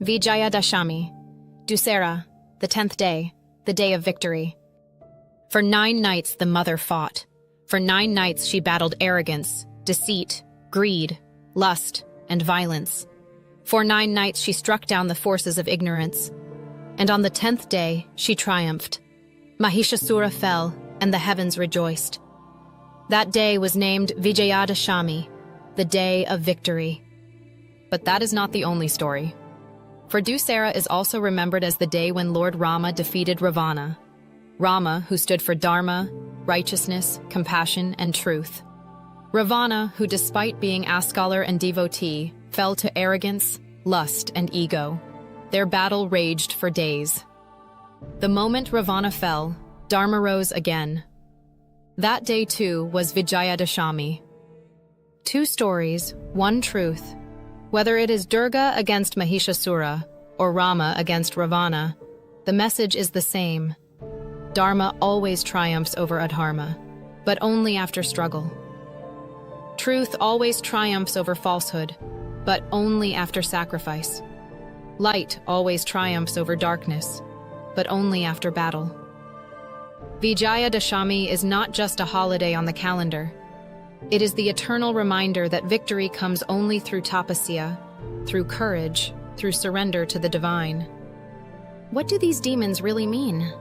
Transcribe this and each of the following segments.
Vijayadashami, Dussehra, the 10th day, the day of victory. For 9 nights the mother fought. For 9 nights she battled arrogance, deceit, greed, lust, and violence. For 9 nights she struck down the forces of ignorance. And on the 10th day she triumphed. Mahishasura fell, and the heavens rejoiced. That day was named Vijayadashami, the day of victory. But that is not the only story. For Dussehra is also remembered as the day when Lord Rama defeated Ravana. Rama, who stood for Dharma, righteousness, compassion, and truth. Ravana, who despite being a scholar and devotee, fell to arrogance, lust, and ego. Their battle raged for days. The moment Ravana fell, Dharma rose again. That day, too, was Vijayadashami. 2 stories, 1 truth. Whether it is Durga against Mahishasura or Rama against Ravana, the message is the same. Dharma always triumphs over adharma, but only after struggle. Truth always triumphs over falsehood, but only after sacrifice. Light always triumphs over darkness, but only after battle. Vijayadashami is not just a holiday on the calendar. It is the eternal reminder that victory comes only through tapasya, through courage, through surrender to the divine. What do these demons really mean?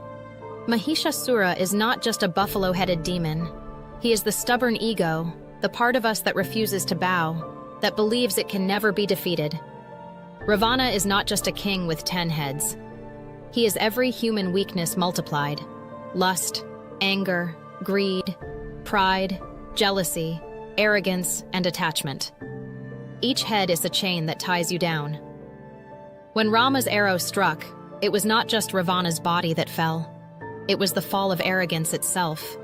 Mahishasura is not just a buffalo-headed demon. He is the stubborn ego, the part of us that refuses to bow, that believes it can never be defeated. Ravana is not just a king with 10 heads. He is every human weakness multiplied. Lust, anger, greed, pride, jealousy, arrogance, and attachment. Each head is a chain that ties you down. When Rama's arrow struck, it was not just Ravana's body that fell. It was the fall of arrogance itself.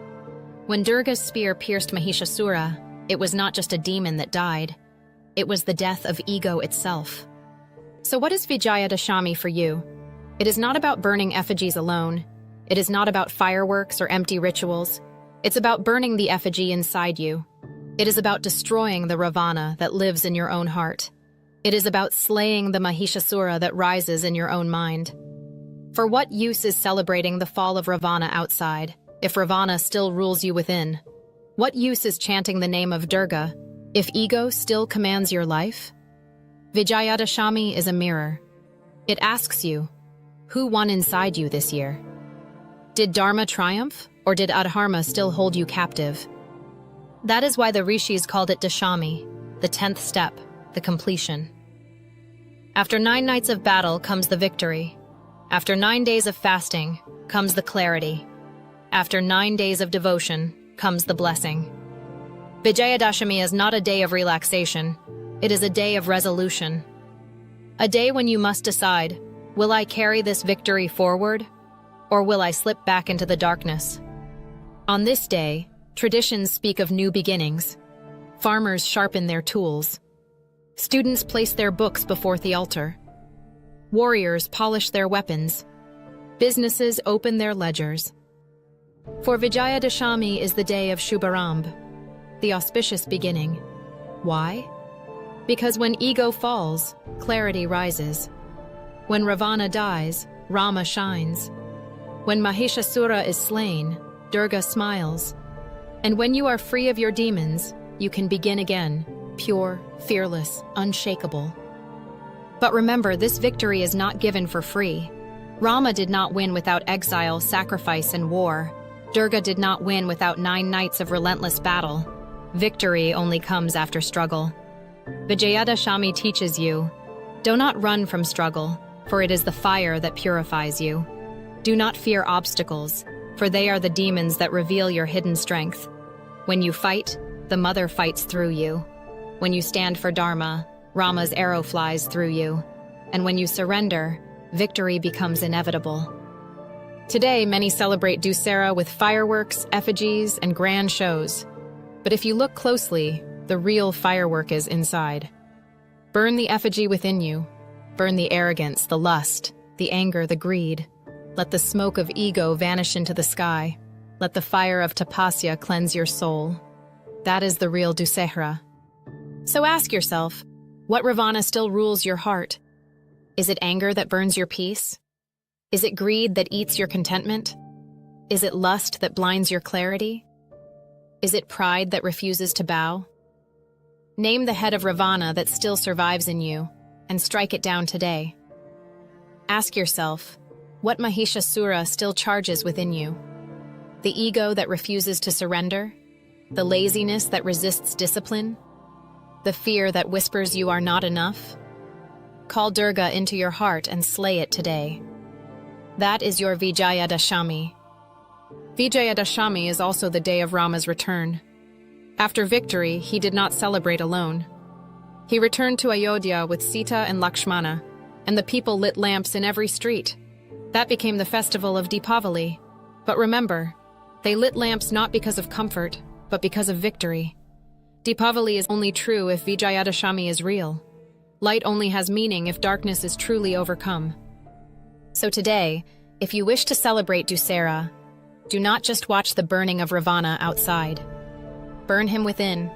When Durga's spear pierced Mahishasura, it was not just a demon that died. It was the death of ego itself. So what is Vijayadashami for you? It is not about burning effigies alone. It is not about fireworks or empty rituals. It's about burning the effigy inside you. It is about destroying the Ravana that lives in your own heart. It is about slaying the Mahishasura that rises in your own mind. For what use is celebrating the fall of Ravana outside, if Ravana still rules you within? What use is chanting the name of Durga, if ego still commands your life? Vijayadashami is a mirror. It asks you, who won inside you this year? Did Dharma triumph, or did adharma still hold you captive? That is why the rishis called it Dashami, the 10th step, the completion. After 9 nights of battle comes the victory. After 9 days of fasting comes the clarity. After 9 days of devotion comes the blessing. Vijayadashami is not a day of relaxation. It is a day of resolution. A day when you must decide, will I carry this victory forward, or will I slip back into the darkness? On this day, traditions speak of new beginnings. Farmers sharpen their tools. Students place their books before the altar. Warriors polish their weapons. Businesses open their ledgers. For Vijayadashami is the day of Shubharamb, the auspicious beginning. Why? Because when ego falls, clarity rises. When Ravana dies, Rama shines. When Mahishasura is slain, Durga smiles. And when you are free of your demons, you can begin again, pure, fearless, unshakable. But remember, this victory is not given for free. Rama did not win without exile, sacrifice, and war. Durga did not win without 9 nights of relentless battle. Victory only comes after struggle. Vijayadashami teaches you, do not run from struggle, for it is the fire that purifies you. Do not fear obstacles, for they are the demons that reveal your hidden strength. When you fight, the mother fights through you. When you stand for Dharma, Rama's arrow flies through you. And when you surrender, victory becomes inevitable. Today, many celebrate Dussehra with fireworks, effigies, and grand shows. But if you look closely, the real firework is inside. Burn the effigy within you. Burn the arrogance, the lust, the anger, the greed. Let the smoke of ego vanish into the sky. Let the fire of tapasya cleanse your soul. That is the real Dussehra. So ask yourself, what Ravana still rules your heart? Is it anger that burns your peace? Is it greed that eats your contentment? Is it lust that blinds your clarity? Is it pride that refuses to bow? Name the head of Ravana that still survives in you, and strike it down today. Ask yourself, what Mahishasura still charges within you? The ego that refuses to surrender? The laziness that resists discipline? The fear that whispers you are not enough? Call Durga into your heart and slay it today. That is your Vijayadashami. Vijayadashami is also the day of Rama's return. After victory, he did not celebrate alone. He returned to Ayodhya with Sita and Lakshmana, and the people lit lamps in every street. That became the festival of Deepavali. But remember, they lit lamps not because of comfort, but because of victory. Deepavali is only true if Vijayadashami is real. Light only has meaning if darkness is truly overcome. So today, if you wish to celebrate Dussehra, do not just watch the burning of Ravana outside. Burn him within.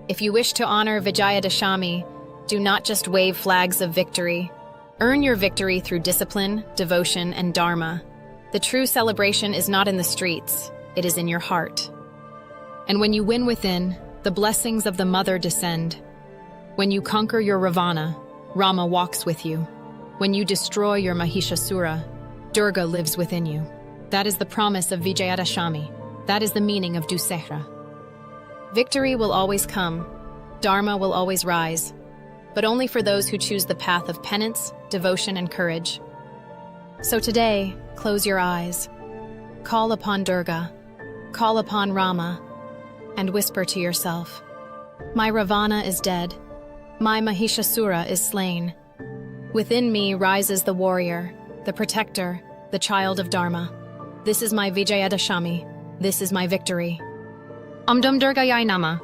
If you wish to honor Vijayadashami, do not just wave flags of victory. Earn your victory through discipline, devotion, and dharma. The true celebration is not in the streets, it is in your heart. And when you win within, the blessings of the Mother descend. When you conquer your Ravana, Rama walks with you. When you destroy your Mahishasura, Durga lives within you. That is the promise of Vijayadashami. That is the meaning of Dussehra. Victory will always come. Dharma will always rise. But only for those who choose the path of penance, devotion, and courage. So today, close your eyes. Call upon Durga. Call upon Rama. And whisper to yourself, my Ravana is dead. My Mahishasura is slain. Within me rises the warrior, the protector, the child of Dharma. This is my Vijayadashami. This is my victory. Dum Durgayai Nama.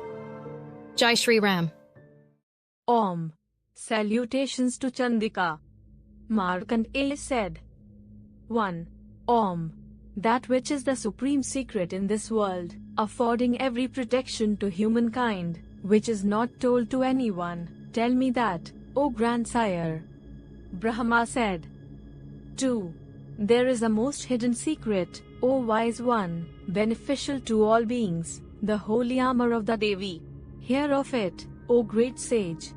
Jai Shri Ram. Om. Salutations to Chandika. Markandeya said. 1. Om. That which is the supreme secret in this world, affording every protection to humankind, which is not told to anyone, tell me that, O grandsire. Brahma said. 2. There is a most hidden secret, O wise one, beneficial to all beings, the holy armor of the Devi. Hear of it, O great sage.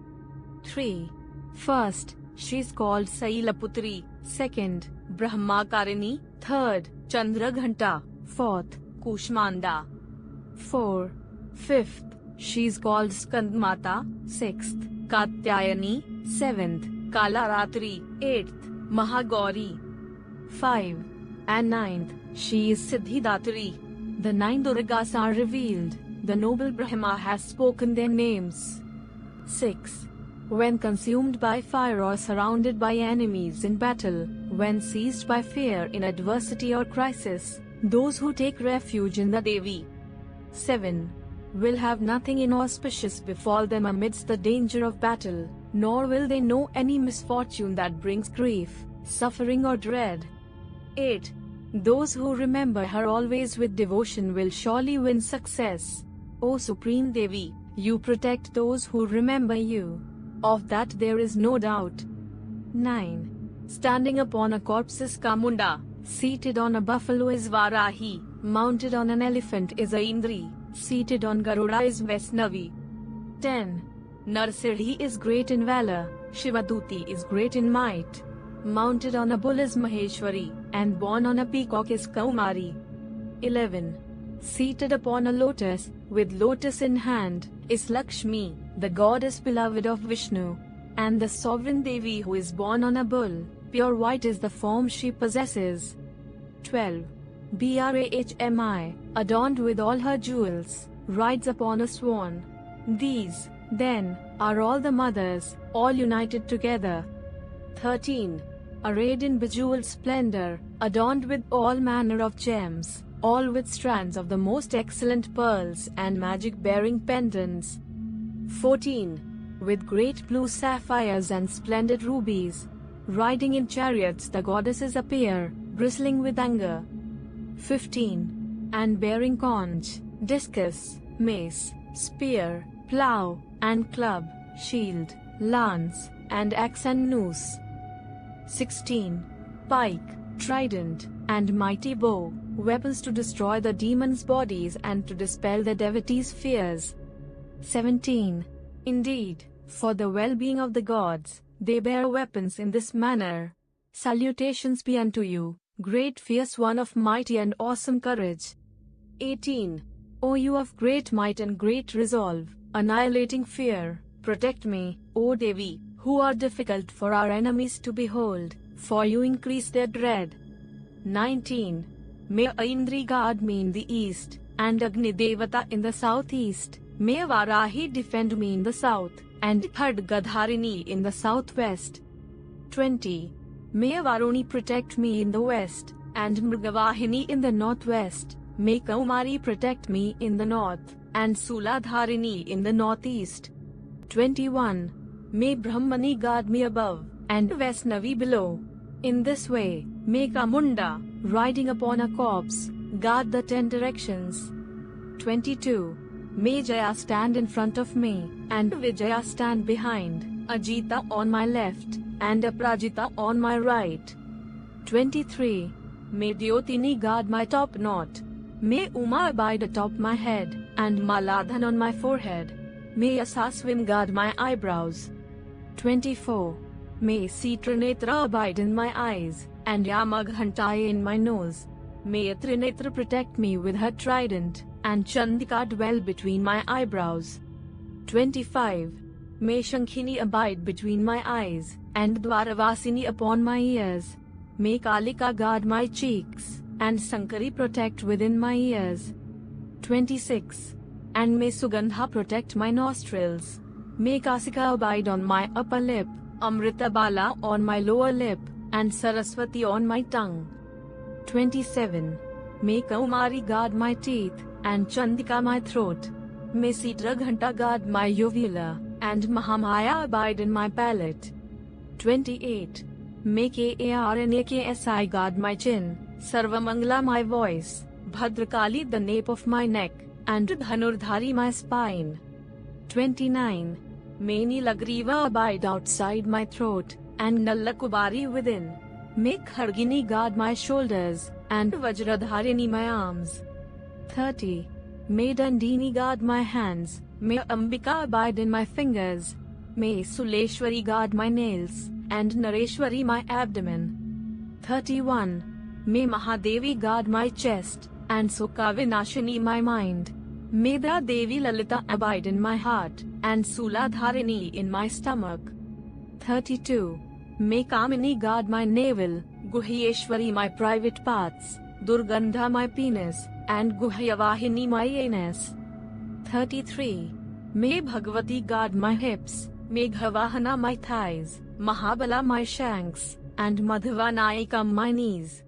3. First, she is called Sailaputri. Second, Brahmakarini. Third, Chandraghanta. Fourth, Kushmanda. 4. Fifth, she is called Skandmata. Sixth, Katyayani. Seventh, Kalaratri. Eighth, Mahagauri. 5. And ninth, she is Siddhidatri. The 9 Durgas are revealed. The noble Brahma has spoken their names. 6. When consumed by fire or surrounded by enemies in battle, when seized by fear in adversity or crisis, those who take refuge in the Devi. 7. Will have nothing inauspicious befall them amidst the danger of battle, nor will they know any misfortune that brings grief, suffering or dread. 8. Those who remember her always with devotion will surely win success. O Supreme Devi, you protect those who remember you. Of that there is no doubt. 9. Standing upon a corpse is Kamunda, seated on a buffalo is Varahi, mounted on an elephant is Aindri, seated on Garuda is Vaishnavi. 10. Narsidhi is great in valor, Shivaduti is great in might, mounted on a bull is Maheshwari, and born on a peacock is Kaumari. 11. Seated upon a lotus, with lotus in hand, is Lakshmi, the goddess beloved of Vishnu, and the sovereign Devi who is born on a bull, pure white is the form she possesses. 12. Brahmi, adorned with all her jewels, rides upon a swan. These, then, are all the mothers, all united together. 13. Arrayed in bejeweled splendor, adorned with all manner of gems, all with strands of the most excellent pearls and magic-bearing pendants. 14. With great blue sapphires and splendid rubies, riding in chariots the goddesses appear, bristling with anger. 15. And bearing conch, discus, mace, spear, plough, and club, shield, lance, and axe and noose. 16. Pike, trident, and mighty bow, weapons to destroy the demons' bodies and to dispel the devotees' fears. 17. Indeed, for the well-being of the gods, they bear weapons in this manner. Salutations be unto you, great fierce one of mighty and awesome courage. 18. O you of great might and great resolve, annihilating fear, protect me, O Devi, who are difficult for our enemies to behold, for you increase their dread. 19. May Aindri guard me in the east, and Agni Devata in the southeast. May Varahi defend me in the south, and Khadgadharini in the southwest. 20. May Varuni protect me in the west, and Mrgavahini in the northwest. May Kaumari protect me in the north, and Suladharini in the northeast. 21. May Brahmani guard me above, and Vaishnavi below. In this way, may Kamunda, riding upon a corpse, guard the 10 directions. 22. May Jaya stand in front of me, and Vijaya stand behind, Ajita on my left, and Aprajita on my right. 23. May Dyotini guard my top knot. May Uma abide atop my head, and Maladhan on my forehead. May Yasasvin guard my eyebrows. 24. May Citranetra abide in my eyes, and Yamaghantaye in my nose. May Trinetra protect me with her trident, and Chandika dwell between my eyebrows. 25. May Shankhini abide between my eyes, and Dwaravasini upon my ears. May Kalika guard my cheeks, and Sankari protect within my ears. 26. And may Sugandha protect my nostrils. May Kasika abide on my upper lip, Amritabala on my lower lip, and Saraswati on my tongue. 27. May Kaumari guard my teeth, and Chandika my throat. May Citraghanta guard my uvula, and Mahamaya abide in my palate. 28. May Karnaksi guard my chin, Sarvamangla my voice, Bhadrakali the nape of my neck, and Dhanurdhari my spine. 29. May Nilagriva abide outside my throat, and Nallakubari within. May Khargini guard my shoulders, and Vajradharini my arms. 30. May Dandini guard my hands, may Ambika abide in my fingers. May Suleshwari guard my nails, and Nareshwari my abdomen. 31. May Mahadevi guard my chest, and Sukavinashini my mind. May the Devi Lalita abide in my heart, and Suladharini in my stomach. 32. May Kamini guard my navel, Guhyeshwari my private parts, Durgandha my penis, and Guhyavahini my anus. 33. May Bhagavati guard my hips, may Ghawahana my thighs, Mahabala my shanks, and Madhavanayika my knees.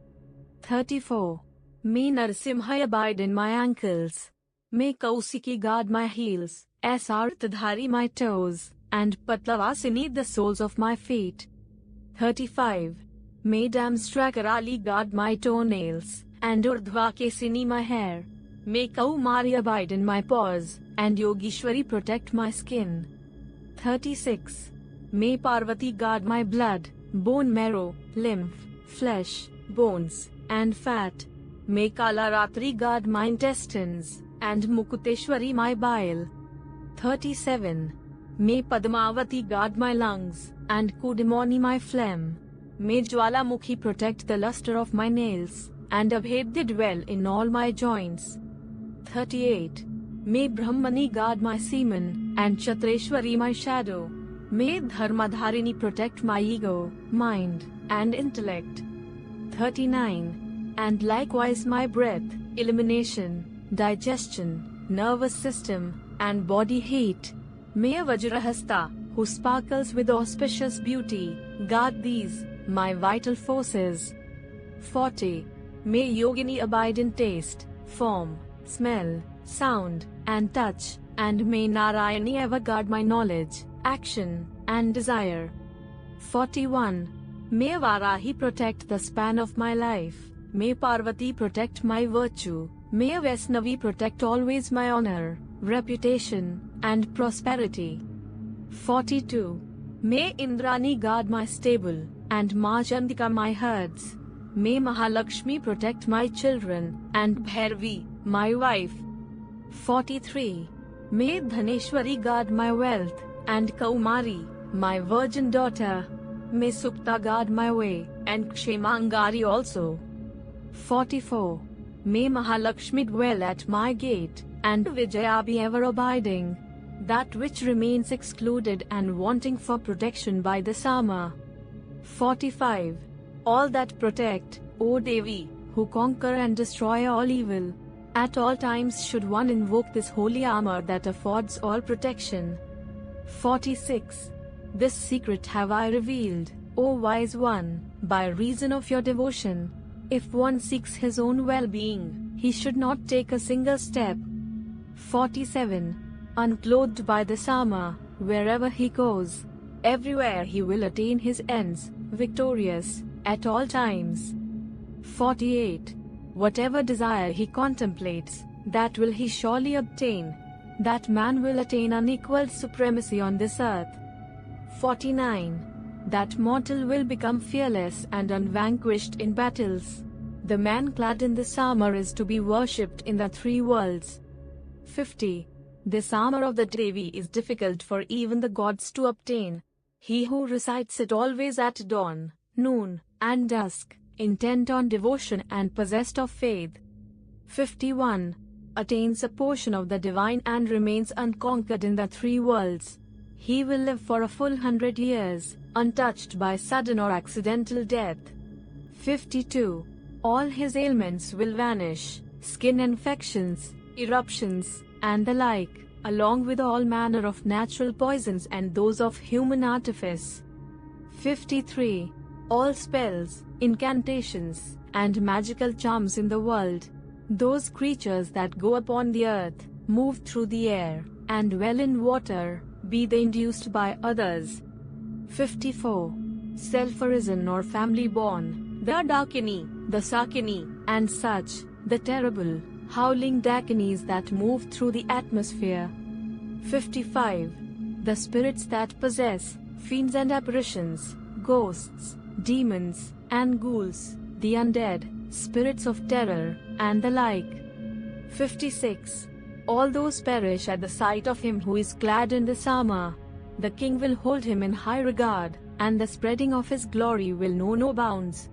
34. May Narsimha abide in my ankles. May Kausiki guard my heels, Sartadhari my toes, and Patlavasini the soles of my feet. 35. May Damstrakarali guard my toenails, and Urdhvakesini my hair. May Kaumari abide in my paws, and Yogishwari protect my skin. 36. May Parvati guard my blood, bone marrow, lymph, flesh, bones, and fat. May Kalaratri guard my intestines, and Mukuteshwari my bile. 37. May Padmavati guard my lungs, and Kudamani my phlegm. May Jwalamukhi protect the luster of my nails, and Abhedya dwell in all my joints. 38. May Brahmani guard my semen, and Chatreshwari my shadow. May Dharmadharini protect my ego, mind, and intellect. 39. And likewise my breath, elimination, digestion, nervous system, and body heat. May Vajrahasta, who sparkles with auspicious beauty, guard these, my vital forces. 40. May Yogini abide in taste, form, smell, sound, and touch, and may Narayani ever guard my knowledge, action, and desire. 41. May Varahi protect the span of my life. May Parvati protect my virtue. May Vaishnavi protect always my honor, reputation, and prosperity. 42. May Indrani guard my stable. and Ma Chandika my herds. May Mahalakshmi protect my children, and Bhairavi, my wife. 43. May Dhaneshwari guard my wealth, and Kaumari, my virgin daughter. May Sukta guard my way, and Kshemangari also. 44. May Mahalakshmi dwell at my gate, and Vijaya be ever abiding. That which remains excluded and wanting for protection by the Sama. 45. All that protect, O Devi, who conquer and destroy all evil. At all times should one invoke this holy armor that affords all protection. 46. This secret have I revealed, O wise one, by reason of your devotion. If one seeks his own well-being, he should not take a single step. 47. Unclothed by the Sama, wherever he goes, everywhere he will attain his ends, victorious, at all times. 48. Whatever desire he contemplates, that will he surely obtain. That man will attain unequaled supremacy on this earth. 49. That mortal will become fearless and unvanquished in battles. The man clad in this armor is to be worshipped in the three worlds. 50. This armor of the Devi is difficult for even the gods to obtain. He who recites it always at dawn, noon, and dusk, intent on devotion and possessed of faith. 51. Attains a portion of the divine and remains unconquered in the three worlds. He will live for a full 100 years, untouched by sudden or accidental death. 52. All his ailments will vanish, skin infections, eruptions, and the like, along with all manner of natural poisons and those of human artifice. 53. All spells, incantations, and magical charms in the world, those creatures that go upon the earth, move through the air, and dwell in water, be they induced by others. 54. Self-arisen or family-born, the Dakini, the Sakini, and such, the terrible, howling Dakinis that move through the atmosphere. 55. The spirits that possess, fiends and apparitions, ghosts, demons, and ghouls, the undead, spirits of terror, and the like. 56. All those perish at the sight of him who is clad in this armor. The king will hold him in high regard, and the spreading of his glory will know no bounds.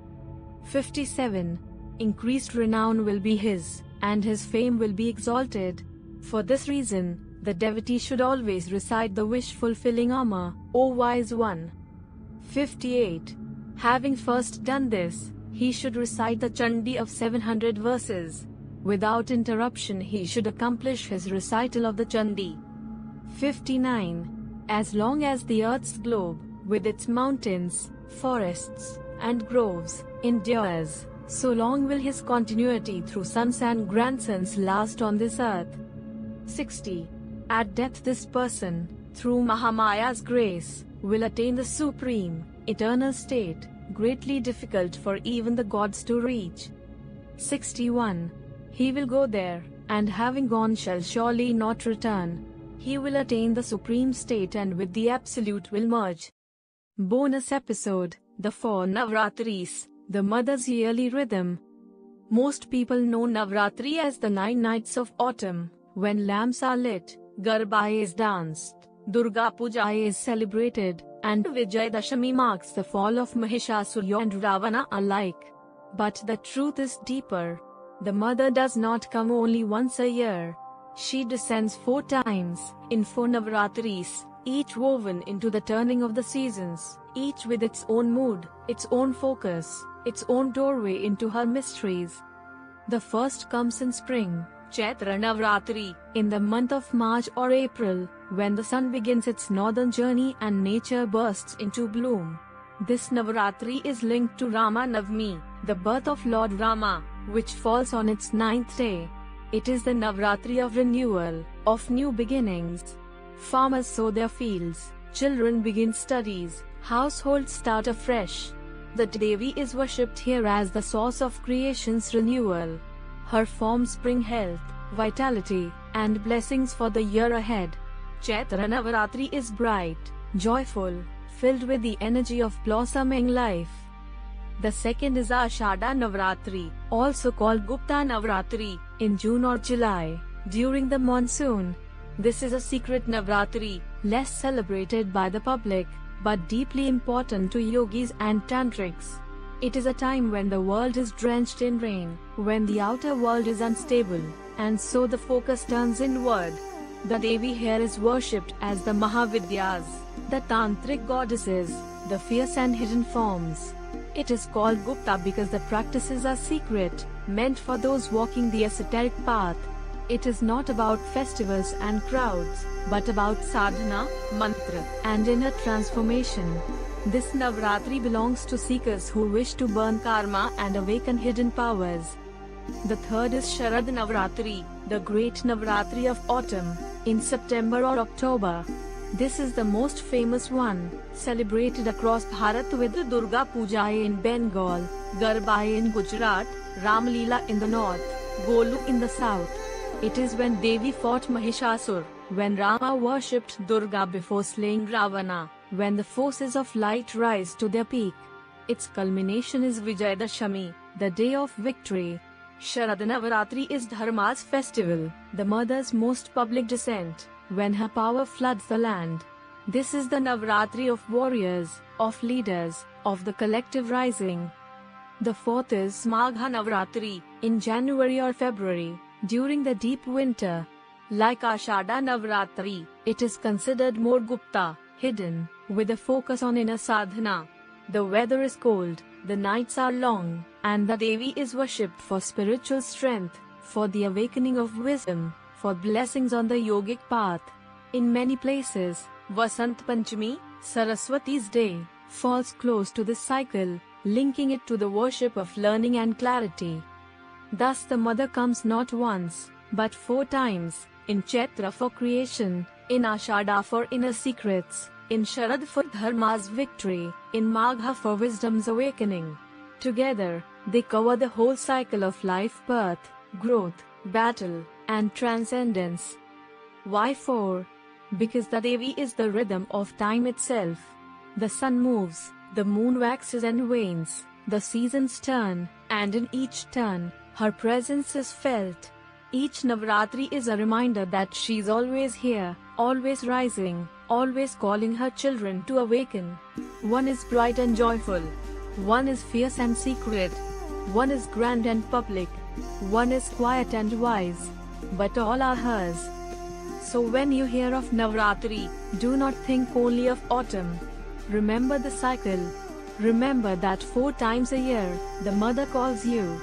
57. Increased renown will be his, and his fame will be exalted. For this reason, the devotee should always recite the wish-fulfilling armor, O wise one. 58. Having first done this, he should recite the Chandi of 700 verses. Without interruption he should accomplish his recital of the Chandi. 59. As long as the earth's globe, with its mountains, forests, and groves, endures, so long will his continuity through sons and grandsons last on this earth. 60. At death this person, through Mahamaya's grace, will attain the supreme, eternal state, greatly difficult for even the gods to reach. 61. He will go there, and having gone shall surely not return. He will attain the supreme state and with the Absolute will merge. Bonus episode, the 4 Navratris, the mother's yearly rhythm. Most people know Navratri as the 9 nights of autumn, when lamps are lit, Garba is danced, Durga Puja is celebrated, and Vijayadashami marks the fall of Mahishasura and Ravana alike. But the truth is deeper. The mother does not come only once a year. She descends 4 times, in 4 Navratris, each woven into the turning of the seasons, each with its own mood, its own focus, its own doorway into her mysteries. The first comes in spring, Chaitra Navratri, in the month of March or April, when the sun begins its northern journey and nature bursts into bloom. This Navratri is linked to Rama Navami, the birth of Lord Rama, which falls on its 9th day. It is the Navratri of renewal, of new beginnings. Farmers sow their fields, children begin studies, households start afresh. The Devi is worshipped here as the source of creation's renewal. Her forms bring health, vitality, and blessings for the year ahead. Chaitra Navratri is bright, joyful, filled with the energy of blossoming life. The second is Ashada Navratri, also called Gupta Navratri, in June or July, during the monsoon. This is a secret Navratri, less celebrated by the public, but deeply important to yogis and tantrics. It is a time when the world is drenched in rain, when the outer world is unstable, and so the focus turns inward. The Devi here is worshipped as the Mahavidyas, the tantric goddesses, the fierce and hidden forms. It is called Gupta because the practices are secret, meant for those walking the esoteric path. It is not about festivals and crowds, but about sadhana, mantra, and inner transformation. This Navratri belongs to seekers who wish to burn karma and awaken hidden powers. The third is Sharad Navratri, the great Navratri of autumn, in September or October. This is the most famous one, celebrated across Bharat with the Durga Puja in Bengal, Garba in Gujarat, Ramleela in the north, Golu in the south. It is when Devi fought Mahishasur, when Rama worshipped Durga before slaying Ravana, when the forces of light rise to their peak. Its culmination is Vijayadashami, the day of victory. Sharad Navaratri is Dharma's festival, the mother's most public descent, when her power floods the land. This is the Navratri of warriors, of leaders, of the collective rising. The fourth is Magha Navratri, in January or February, during the deep winter. Like Ashada Navratri, it is considered more Gupta, hidden, with a focus on inner sadhana. The weather is cold, the nights are long, and the Devi is worshipped for spiritual strength, for the awakening of wisdom, for blessings on the yogic path. In many places, Vasant Panchami, Saraswati's day, falls close to this cycle, linking it to the worship of learning and clarity. Thus the mother comes not once, but 4 times, in Chaitra for creation, in Ashada for inner secrets, in Sharad for Dharma's victory, in Magha for wisdom's awakening. Together, they cover the whole cycle of life, birth, growth, battle, and transcendence. Why 4? Because the Devi is the rhythm of time itself. The sun moves, the moon waxes and wanes, the seasons turn, and in each turn, her presence is felt. Each Navratri is a reminder that she's always here, always rising, always calling her children to awaken. One is bright and joyful. One is fierce and secret. One is grand and public. One is quiet and wise. But all are hers. So when you hear of Navratri, do not think only of autumn. Remember the cycle. Remember that 4 times a year, the mother calls you.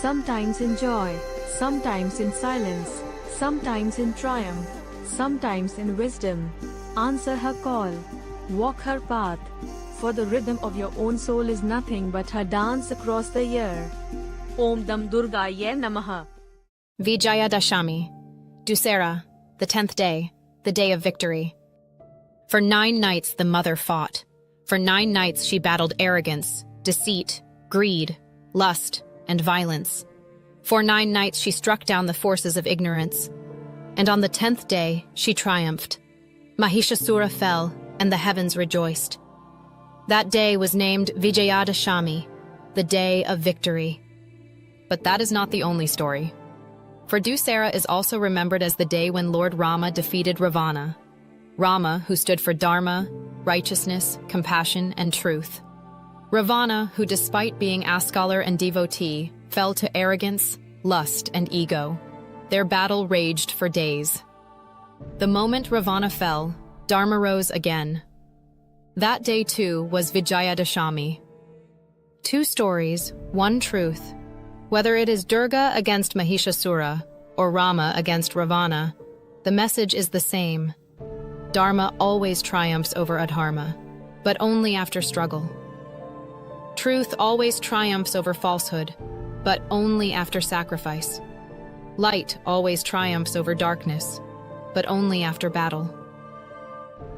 Sometimes in joy, sometimes in silence, sometimes in triumph, sometimes in wisdom. Answer her call. Walk her path. For the rhythm of your own soul is nothing but her dance across the year. Om Dam Durgaye Namaha. Vijayadashami, Dussehra, the 10th day, the day of victory. For 9 nights the mother fought. For 9 nights she battled arrogance, deceit, greed, lust, and violence. For 9 nights she struck down the forces of ignorance. And on the 10th day she triumphed. Mahishasura fell, and the heavens rejoiced. That day was named Vijayadashami, the day of victory. But that is not the only story. For Dussehra is also remembered as the day when Lord Rama defeated Ravana. Rama, who stood for Dharma, righteousness, compassion, and truth. Ravana, who despite being a scholar and devotee, fell to arrogance, lust, and ego. Their battle raged for days. The moment Ravana fell, Dharma rose again. That day too was Vijayadashami. 2 stories, 1 truth. Whether it is Durga against Mahishasura or Rama against Ravana, the message is the same. Dharma always triumphs over adharma, but only after struggle. Truth always triumphs over falsehood, but only after sacrifice. Light always triumphs over darkness, but only after battle.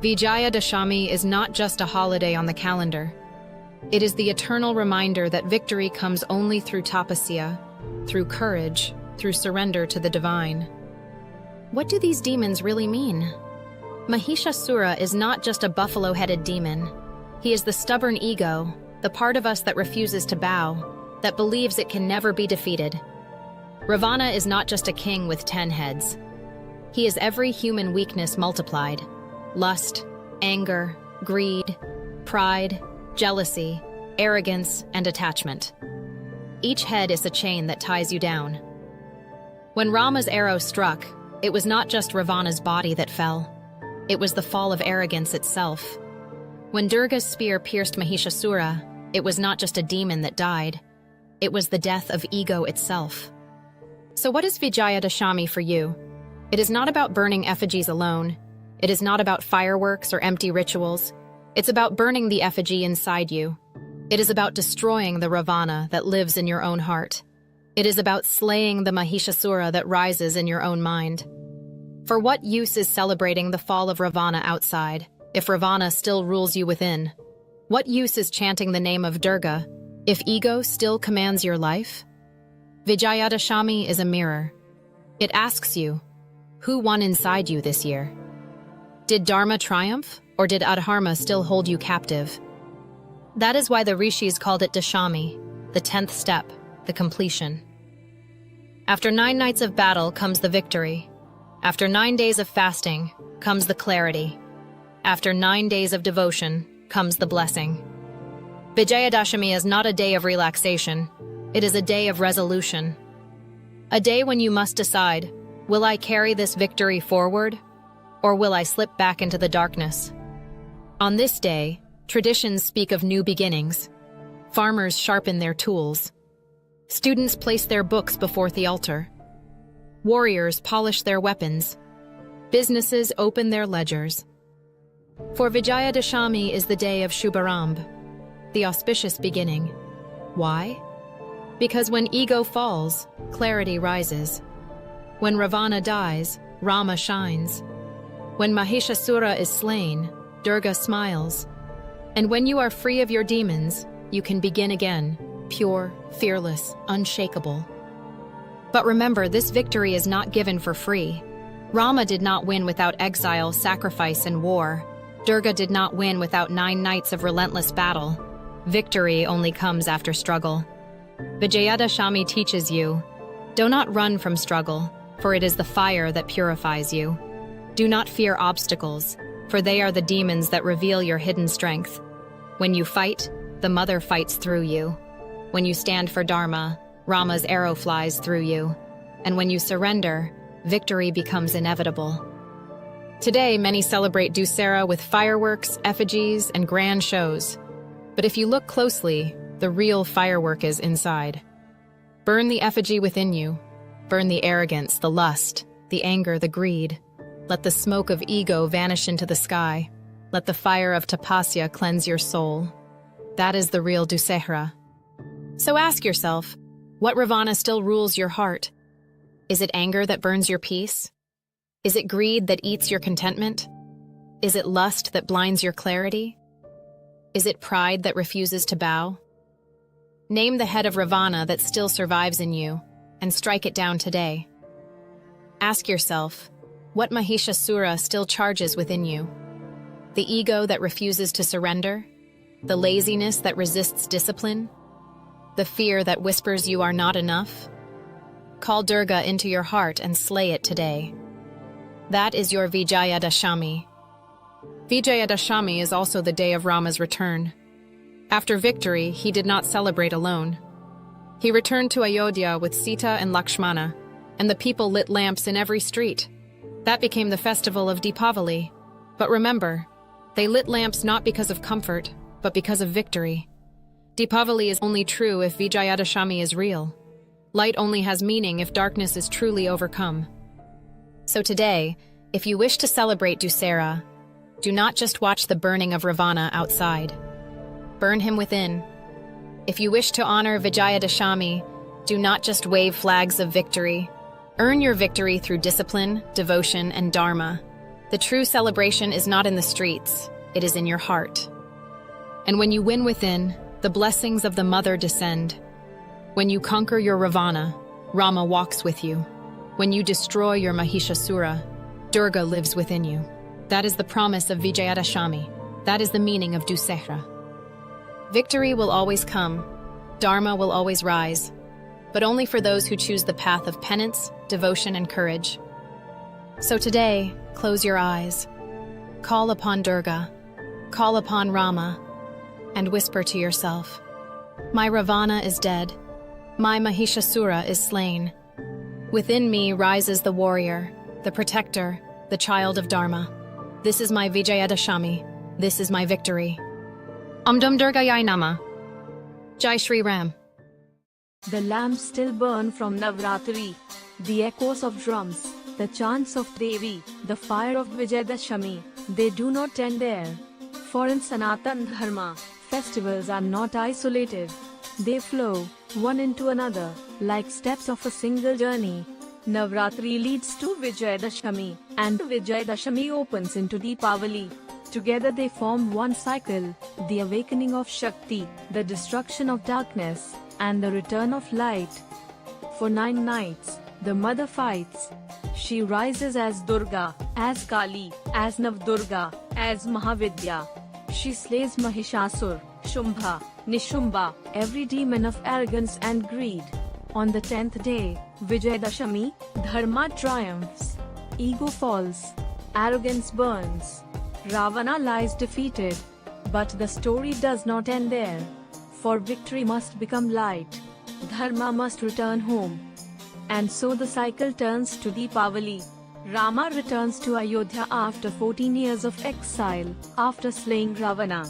Vijayadashami is not just a holiday on the calendar. It is the eternal reminder that victory comes only through tapasya, through courage, through surrender to the divine. What do these demons really mean? Mahishasura is not just a buffalo-headed demon. He is the stubborn ego, the part of us that refuses to bow, that believes it can never be defeated. Ravana is not just a king with 10 heads. He is every human weakness multiplied: lust, anger, greed, pride, jealousy, arrogance, and attachment. Each head is a chain that ties you down. When Rama's arrow struck, it was not just Ravana's body that fell. It was the fall of arrogance itself. When Durga's spear pierced Mahishasura, it was not just a demon that died. It was the death of ego itself. So what is Vijayadashami for you? It is not about burning effigies alone. It is not about fireworks or empty rituals. It's about burning the effigy inside you. It is about destroying the Ravana that lives in your own heart. It is about slaying the Mahishasura that rises in your own mind. For what use is celebrating the fall of Ravana outside, if Ravana still rules you within? What use is chanting the name of Durga, if ego still commands your life? Vijayadashami is a mirror. It asks you, who won inside you this year? Did Dharma triumph, or did Adharma still hold you captive? That is why the rishis called it Dashami, the 10th step, the completion. After 9 nights of battle comes the victory. After 9 days of fasting comes the clarity. After 9 days of devotion comes the blessing. Vijayadashami is not a day of relaxation. It is a day of resolution. A day when you must decide, will I carry this victory forward, or will I slip back into the darkness? On this day, traditions speak of new beginnings. Farmers sharpen their tools. Students place their books before the altar. Warriors polish their weapons. Businesses open their ledgers. For Vijayadashami is the day of Shubharamb, the auspicious beginning. Why? Because when ego falls, clarity rises. When Ravana dies, Rama shines. When Mahishasura is slain, Durga smiles. And when you are free of your demons, you can begin again, pure, fearless, unshakable. But remember, this victory is not given for free. Rama did not win without exile, sacrifice, and war. Durga did not win without 9 nights of relentless battle. Victory only comes after struggle. Vijayadashami teaches you, do not run from struggle, for it is the fire that purifies you. Do not fear obstacles, for they are the demons that reveal your hidden strength. When you fight, the mother fights through you. When you stand for Dharma, Rama's arrow flies through you. And when you surrender, victory becomes inevitable. Today, many celebrate Dussehra with fireworks, effigies, and grand shows. But if you look closely, the real firework is inside. Burn the effigy within you. Burn the arrogance, the lust, the anger, the greed. Let the smoke of ego vanish into the sky. Let the fire of tapasya cleanse your soul. That is the real Dussehra. So ask yourself, what Ravana still rules your heart? Is it anger that burns your peace? Is it greed that eats your contentment? Is it lust that blinds your clarity? Is it pride that refuses to bow? Name the head of Ravana that still survives in you, and strike it down today. Ask yourself, what Mahishasura still charges within you? The ego that refuses to surrender? The laziness that resists discipline? The fear that whispers you are not enough? Call Durga into your heart and slay it today. That is your Vijayadashami. Vijayadashami is also the day of Rama's return. After victory, he did not celebrate alone. He returned to Ayodhya with Sita and Lakshmana, and the people lit lamps in every street. That became the festival of Deepavali. But remember, they lit lamps not because of comfort, but because of victory. Deepavali is only true if Vijayadashami is real. Light only has meaning if darkness is truly overcome. So today, if you wish to celebrate Dussehra, do not just watch the burning of Ravana outside. Burn him within. If you wish to honor Vijayadashami, do not just wave flags of victory. Earn your victory through discipline, devotion, and dharma. The true celebration is not in the streets, it is in your heart. And when you win within, the blessings of the mother descend. When you conquer your Ravana, Rama walks with you. When you destroy your Mahishasura, Durga lives within you. That is the promise of Vijayadashami. That is the meaning of Dussehra. Victory will always come. Dharma will always rise. But only for those who choose the path of penance, devotion, and courage. So today, close your eyes. Call upon Durga. Call upon Rama. And whisper to yourself, "My Ravana is dead. My Mahishasura is slain. Within me rises the warrior, the protector, the child of Dharma. This is my Vijayadashami. This is my victory. Dum Durga Yai Nama. Jai Shri Ram." The lamps still burn from Navratri. The echoes of drums, the chants of Devi, the fire of Vijayadashami, they do not end there. For in Sanatan Dharma, festivals are not isolated. They flow, one into another, like steps of a single journey. Navratri leads to Vijayadashami, and Vijayadashami opens into Deepavali. Together they form one cycle, the awakening of Shakti, the destruction of darkness, and the return of light. For 9 nights, the mother fights. She rises as Durga, as Kaali, as Navdurga, as Mahavidya. She slays Mahishasur, Shumbha, Nishumbha, every demon of arrogance and greed. On the 10th day, Vijayadashami, Dharma triumphs. Ego falls. Arrogance burns. Ravana lies defeated. But the story does not end there. For victory must become light. Dharma must return home. And so the cycle turns to Deepavali. Rama returns to Ayodhya after 14 years of exile, after slaying Ravana.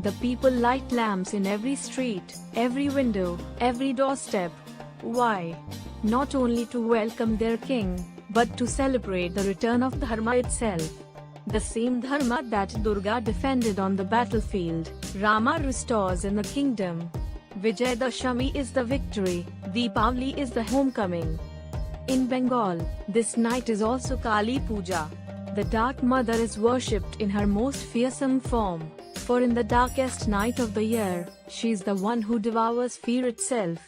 The people light lamps in every street, every window, every doorstep. Why? Not only to welcome their king, but to celebrate the return of Dharma itself. The same Dharma that Durga defended on the battlefield, Rama restores in the kingdom. Vijayadashami is the victory, Deepavali is the homecoming. In Bengal, this night is also Kaali Puja. The Dark Mother is worshipped in her most fearsome form, for in the darkest night of the year, she is the one who devours fear itself.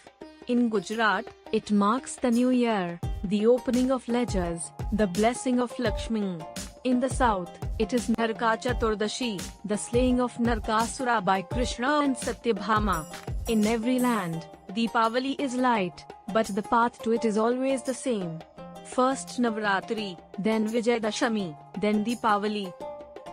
In Gujarat, it marks the new year, the opening of ledgers, the blessing of Lakshmi. In the south, it is Naraka Chaturdashi, the slaying of Narakasura by Krishna and Satyabhama. In every land, Deepavali is light, but the path to it is always the same. First Navratri, then Vijayadashami, then Deepavali.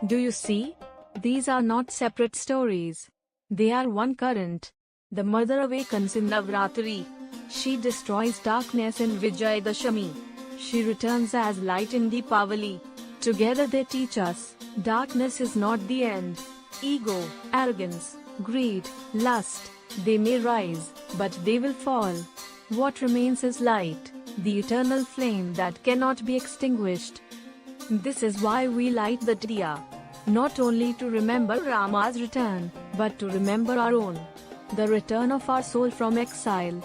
Do you see? These are not separate stories. They are one current. The mother awakens in Navratri. She destroys darkness in Vijayadashami. She returns as light in Deepavali. Together they teach us, darkness is not the end. Ego, arrogance, greed, lust, they may rise, but they will fall. What remains is light, the eternal flame that cannot be extinguished. This is why we light the diya. Not only to remember Rama's return, but to remember our own. The return of our soul from exile.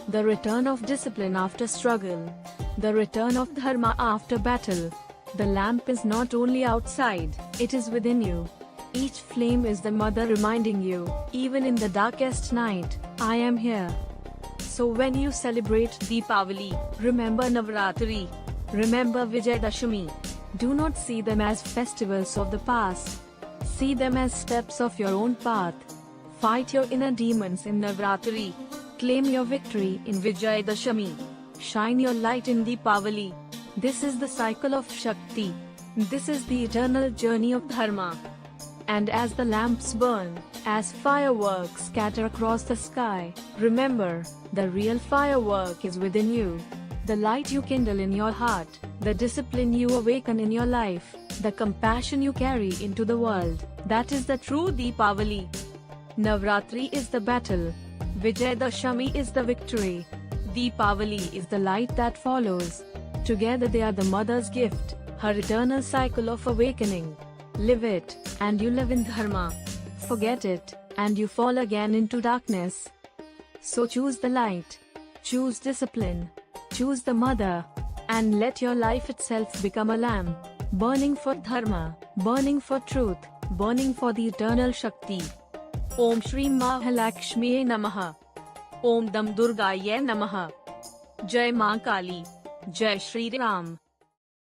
The return of discipline after struggle. The return of Dharma after battle. The lamp is not only outside, it is within you. Each flame is the mother reminding you, even in the darkest night, I am here. So when you celebrate Deepavali, remember Navratri. Remember Vijayadashami. Do not see them as festivals of the past. See them as steps of your own path. Fight your inner demons in Navratri. Claim your victory in Vijayadashami. Shine your light in Deepavali. This is the cycle of Shakti. This is the eternal journey of Dharma. And as the lamps burn, as fireworks scatter across the sky, remember, the real firework is within you. The light you kindle in your heart, the discipline you awaken in your life, the compassion you carry into the world, that is the true Deepavali. Navratri is the battle. Vijayadashami is the victory. Deepavali is the light that follows. Together they are the mother's gift, her eternal cycle of awakening. Live it, and you live in Dharma. Forget it, and you fall again into darkness. So choose the light. Choose discipline. Choose the mother. And let your life itself become a lamp, burning for Dharma, burning for truth, burning for the eternal Shakti. Om Shri Mahalakshmiye Namaha. Om Dam Durgaye Namaha. Jai Ma Kaali. Jai Shri Ram.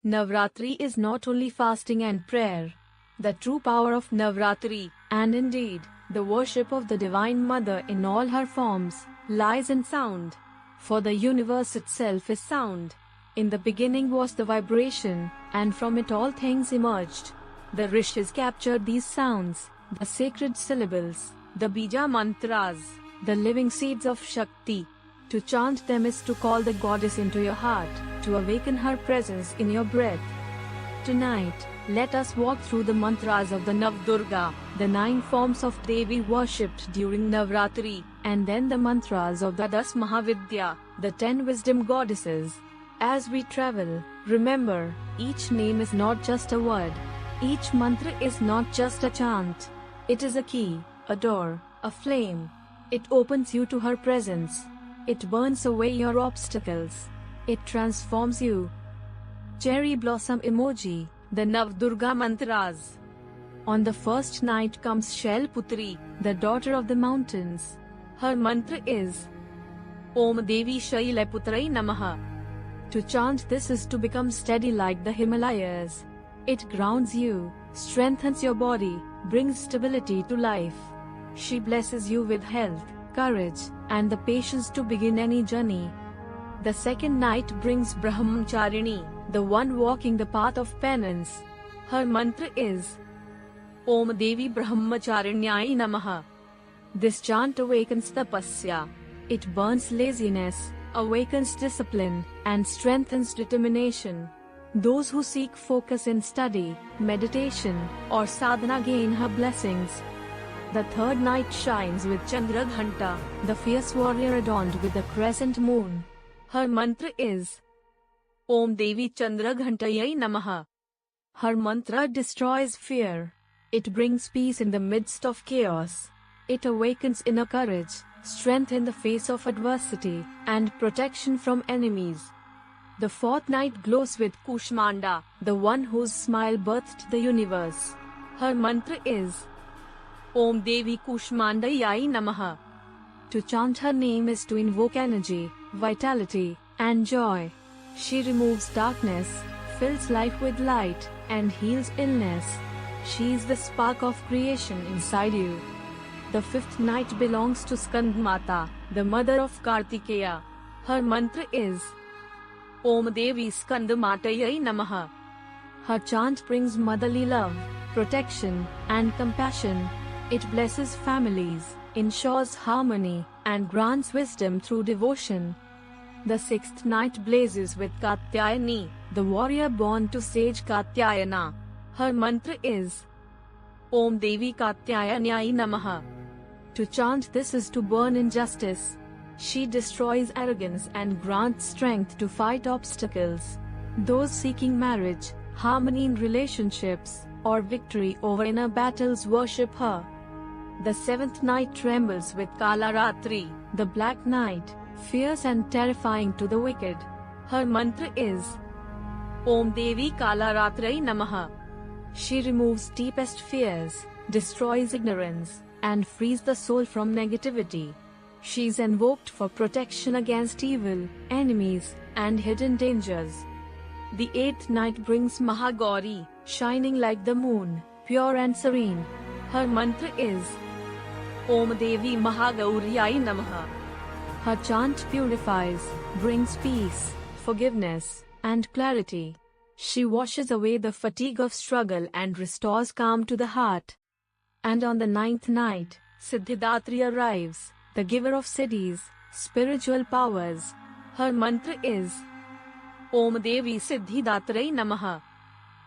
Navratri is not only fasting and prayer. The true power of Navratri, and indeed, The worship of the Divine Mother in all her forms lies in sound. For the universe itself is sound. In the beginning was the vibration, and from it all things emerged. The rishis captured these sounds, the sacred syllables, the bija mantras, the living seeds of Shakti. To chant them is to call the goddess into your heart, to awaken her presence in your breath. Tonight, let us walk through the mantras of the Durga, the 9 forms of Devi worshipped during Navratri, and then the mantras of the 10 Mahavidya, the 10 wisdom goddesses. As we travel, remember, each name is not just a word. Each mantra is not just a chant. It is a key, a door, a flame. It opens you to her presence. It burns away your obstacles. It transforms you. Cherry blossom emoji, the Durga mantras. On the first night comes Shailputri, the daughter of the mountains. Her mantra is Om Devi Shailaputrai Namaha. To chant this is to become steady like the Himalayas. It grounds you, strengthens your body, brings stability to life. She blesses you with health, courage, and the patience to begin any journey. The second night brings Brahmacharini, the one walking the path of penance. Her mantra is Om Devi Brahmacharinyai Namaha. This chant awakens tapasya. It burns laziness, awakens discipline, and strengthens determination. Those who seek focus in study, meditation, or sadhana gain her blessings. The third night shines with Chandraghanta, the fierce warrior adorned with the crescent moon. Her mantra is Om Devi Chandraghantayai Namaha. Her mantra destroys fear. It brings peace in the midst of chaos. It awakens inner courage, strength in the face of adversity, and protection from enemies. The fourth night glows with Kushmanda, the one whose smile birthed the universe. Her mantra is Om Devi Kushmandayai Namaha. To chant her name is to invoke energy, vitality, and joy. She removes darkness, fills life with light, and heals illness. She is the spark of creation inside you. The fifth night belongs to Skandmata, the mother of Kartikeya. Her mantra is Om Devi Skandmatayai Namaha. Her chant brings motherly love, protection, and compassion. It blesses families, ensures harmony, and grants wisdom through devotion. The sixth night blazes with Katyayani, the warrior born to sage Katyayana. Her mantra is Om Devi Katyayanyai Namaha. To chant this is to burn injustice. She destroys arrogance and grants strength to fight obstacles. Those seeking marriage, harmony in relationships, or victory over inner battles worship her. The seventh night trembles with Kalaratri, the black night, fierce and terrifying to the wicked. Her mantra is Om Devi Kalaratrai Namaha. She removes deepest fears, destroys ignorance, and frees the soul from negativity. She is invoked for protection against evil, enemies, and hidden dangers. The eighth night brings Mahagauri, shining like the moon, pure and serene. Her mantra is Om Devi Mahagauriyai Namaha. Her chant purifies, brings peace, forgiveness, and clarity. She washes away the fatigue of struggle and restores calm to the heart. And on the ninth night, Siddhidatri arrives, the giver of siddhis, spiritual powers. Her mantra is Om Devi Siddhidatrai Namaha.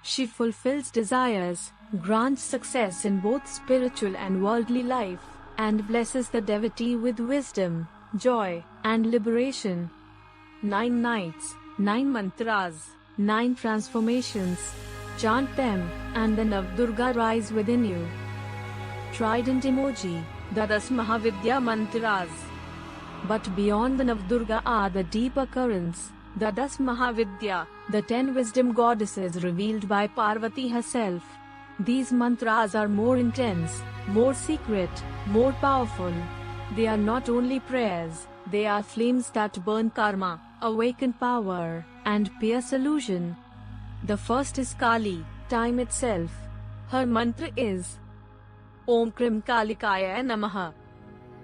She fulfills desires, grants success in both spiritual and worldly life, and blesses the devotee with wisdom, joy, and liberation. 9 nights, 9 mantras, 9 transformations. Chant them, and the Durga rise within you. Trident emoji, the 10 Mahavidya mantras. But beyond the Durga are the deeper currents, the 10 Mahavidya, the 10 wisdom goddesses revealed by Parvati herself. These mantras are more intense, more secret, more powerful. They are not only prayers, they are flames that burn karma, awaken power, and pierce illusion. The first is Kaali, time itself. Her mantra is Om Krim Kalikaya Namaha.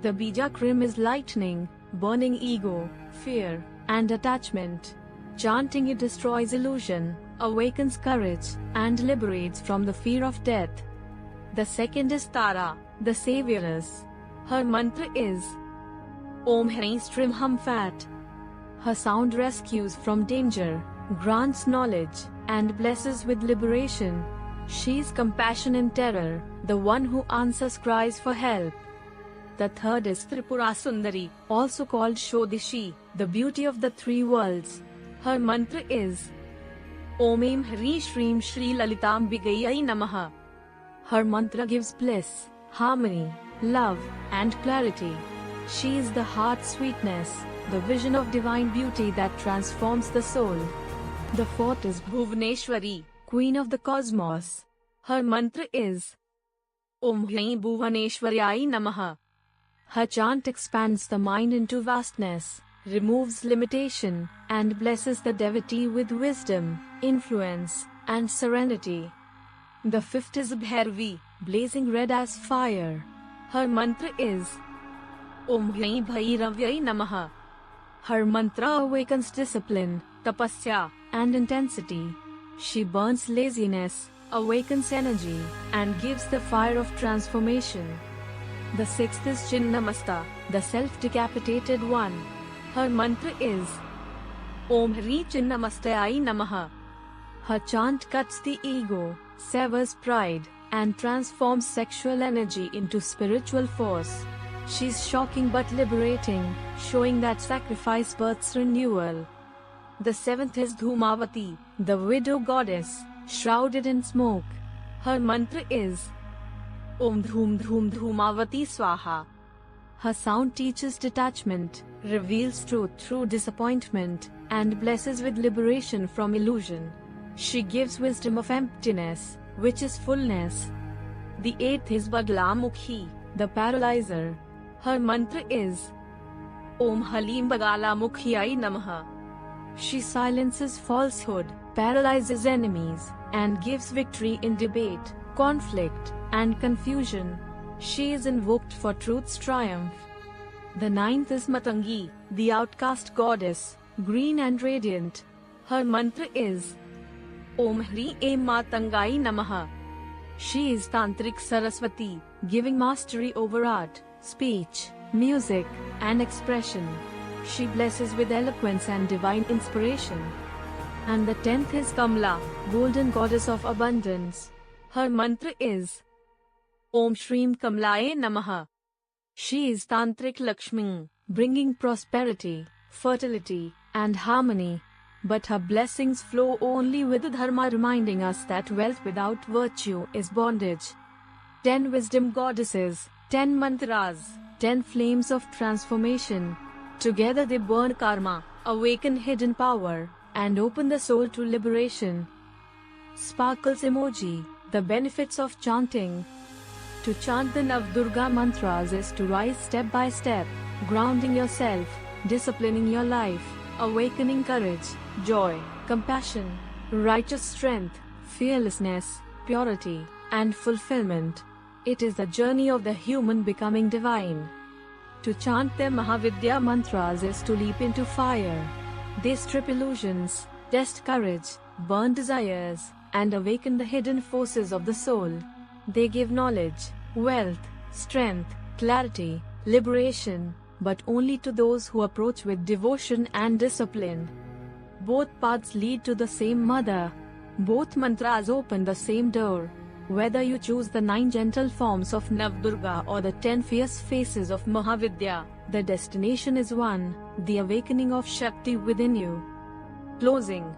The Bija Krim is lightning, burning ego, fear, and attachment. Chanting it destroys illusion, awakens courage, and liberates from the fear of death. The second is Tara, the Savioress. Her mantra is Om Hrein Strim Hum Fat. Her sound rescues from danger, grants knowledge, and blesses with liberation. She is compassion in terror, the one who answers cries for help. The third is Tripura Sundari, also called Shodishi, the beauty of the three worlds. Her mantra is Om Aim Hri Shrim Shri Lalitam Bigayai Namaha. Her mantra gives bliss, harmony, love, and clarity. She is the heart's sweetness, the vision of divine beauty that transforms the soul. The fourth is Bhuvaneshwari, Queen of the Cosmos. Her mantra is Om Hri Bhuvaneshwaryai Namaha. Her chant expands the mind into vastness, removes limitation, and blesses the devotee with wisdom, influence, and serenity. The fifth is Bhairavi, blazing red as fire. Her mantra is Om Hri Bhairavyai Namaha. Her mantra awakens discipline, tapasya, and intensity. She burns laziness, awakens energy, and gives the fire of transformation. The sixth is Chinnamasta, the self-decapitated one. Her mantra is Om Hri Chinnamastayai Namaha. Her chant cuts the ego, severs pride, and transforms sexual energy into spiritual force. She's shocking but liberating, showing that sacrifice births renewal. The seventh is Dhumavati, the widow goddess, shrouded in smoke. Her mantra is Om Dhum Dhum Dhumavati Swaha. Her sound teaches detachment, reveals truth through disappointment, and blesses with liberation from illusion. She gives wisdom of emptiness, which is fullness. The eighth is Baglamukhi, the paralyzer. Her mantra is Om Halim Bagala Mukhiyai Namaha. She silences falsehood, paralyzes enemies, and gives victory in debate, conflict, and confusion. She is invoked for truth's triumph. The ninth is Matangi, the outcast goddess, green and radiant. Her mantra is Om Hri Aim Matangai Namaha. She is Tantric Saraswati, giving mastery over art, speech, music, and expression. She blesses with eloquence and divine inspiration. And the 10th is Kamla, golden goddess of abundance. Her mantra is Om Shrim Kamlaye Namaha. She is Tantric Lakshmi, bringing prosperity, fertility, and harmony. But her blessings flow only with the Dharma, reminding us that wealth without virtue is bondage. 10 wisdom goddesses, 10 mantras, 10 flames of transformation. Together they burn karma, awaken hidden power, and open the soul to liberation. Sparkles emoji, the benefits of chanting. To chant the Durga mantras is to rise step by step, grounding yourself, disciplining your life, awakening courage, joy, compassion, righteous strength, fearlessness, purity, and fulfillment. It is the journey of the human becoming divine. To chant their Mahavidya mantras is to leap into fire. They strip illusions, test courage, burn desires, and awaken the hidden forces of the soul. They give knowledge, wealth, strength, clarity, liberation, but only to those who approach with devotion and discipline. Both paths lead to the same mother. Both mantras open the same door. Whether you choose the 9 gentle forms of Navdurga or the 10 fierce faces of Mahavidya, the destination is one, the awakening of Shakti within you. Closing.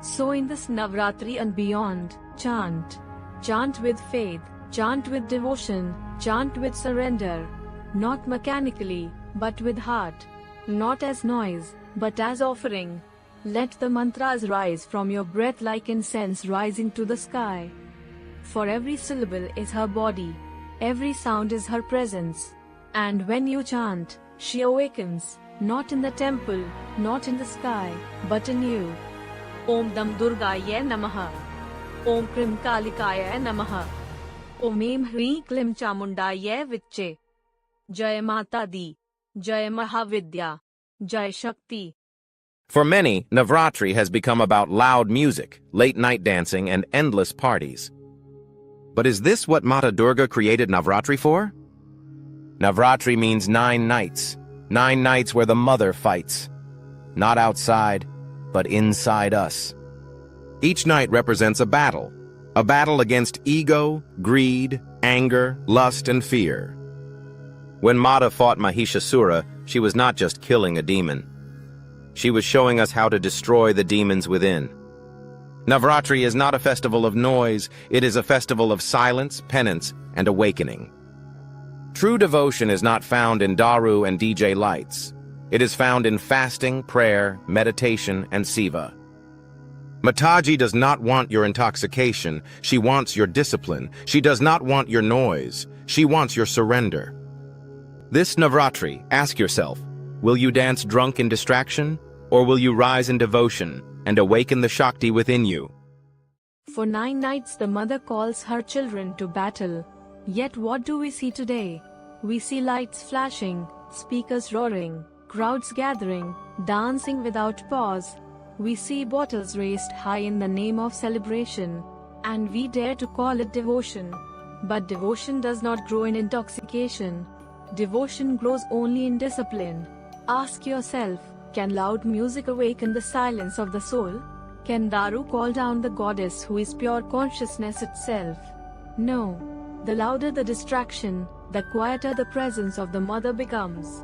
So in this Navratri and beyond, chant. Chant with faith, chant with devotion, chant with surrender. Not mechanically, but with heart. Not as noise, but as offering. Let the mantras rise from your breath like incense rising to the sky. For every syllable is her body. Every sound is her presence. And when you chant, she awakens, not in the temple, not in the sky, but in you. Om Dam Durgaya Namaha. Om Krim Kalikaya Namaha. Om Hri Klim Chamundaye Viche. Jai Mata Di. Jai Mahavidya. Jai Shakti. For many, Navratri has become about loud music, late-night dancing, and endless parties. But is this what Mata Durga created Navratri for? Navratri means 9 nights. 9 nights where the mother fights. Not outside, but inside us. Each night represents a battle against ego, greed, anger, lust, and fear. When Mata fought Mahishasura, she was not just killing a demon. She was showing us how to destroy the demons within. Navratri is not a festival of noise, it is a festival of silence, penance, and awakening. True devotion is not found in Daru and DJ lights. It is found in fasting, prayer, meditation, and Siva. Mataji does not want your intoxication, she wants your discipline. She does not want your noise, she wants your surrender. This Navratri, ask yourself, will you dance drunk in distraction, or will you rise in devotion and awaken the Shakti within you? For 9 nights the mother calls her children to battle. Yet what do we see today? We see lights flashing, speakers roaring, crowds gathering, dancing without pause. We see bottles raised high in the name of celebration, and we dare to call it devotion. But devotion does not grow in intoxication. Devotion grows only in discipline. Ask yourself, can loud music awaken the silence of the soul? Can Daru call down the goddess who is pure consciousness itself? No. The louder the distraction, the quieter the presence of the mother becomes.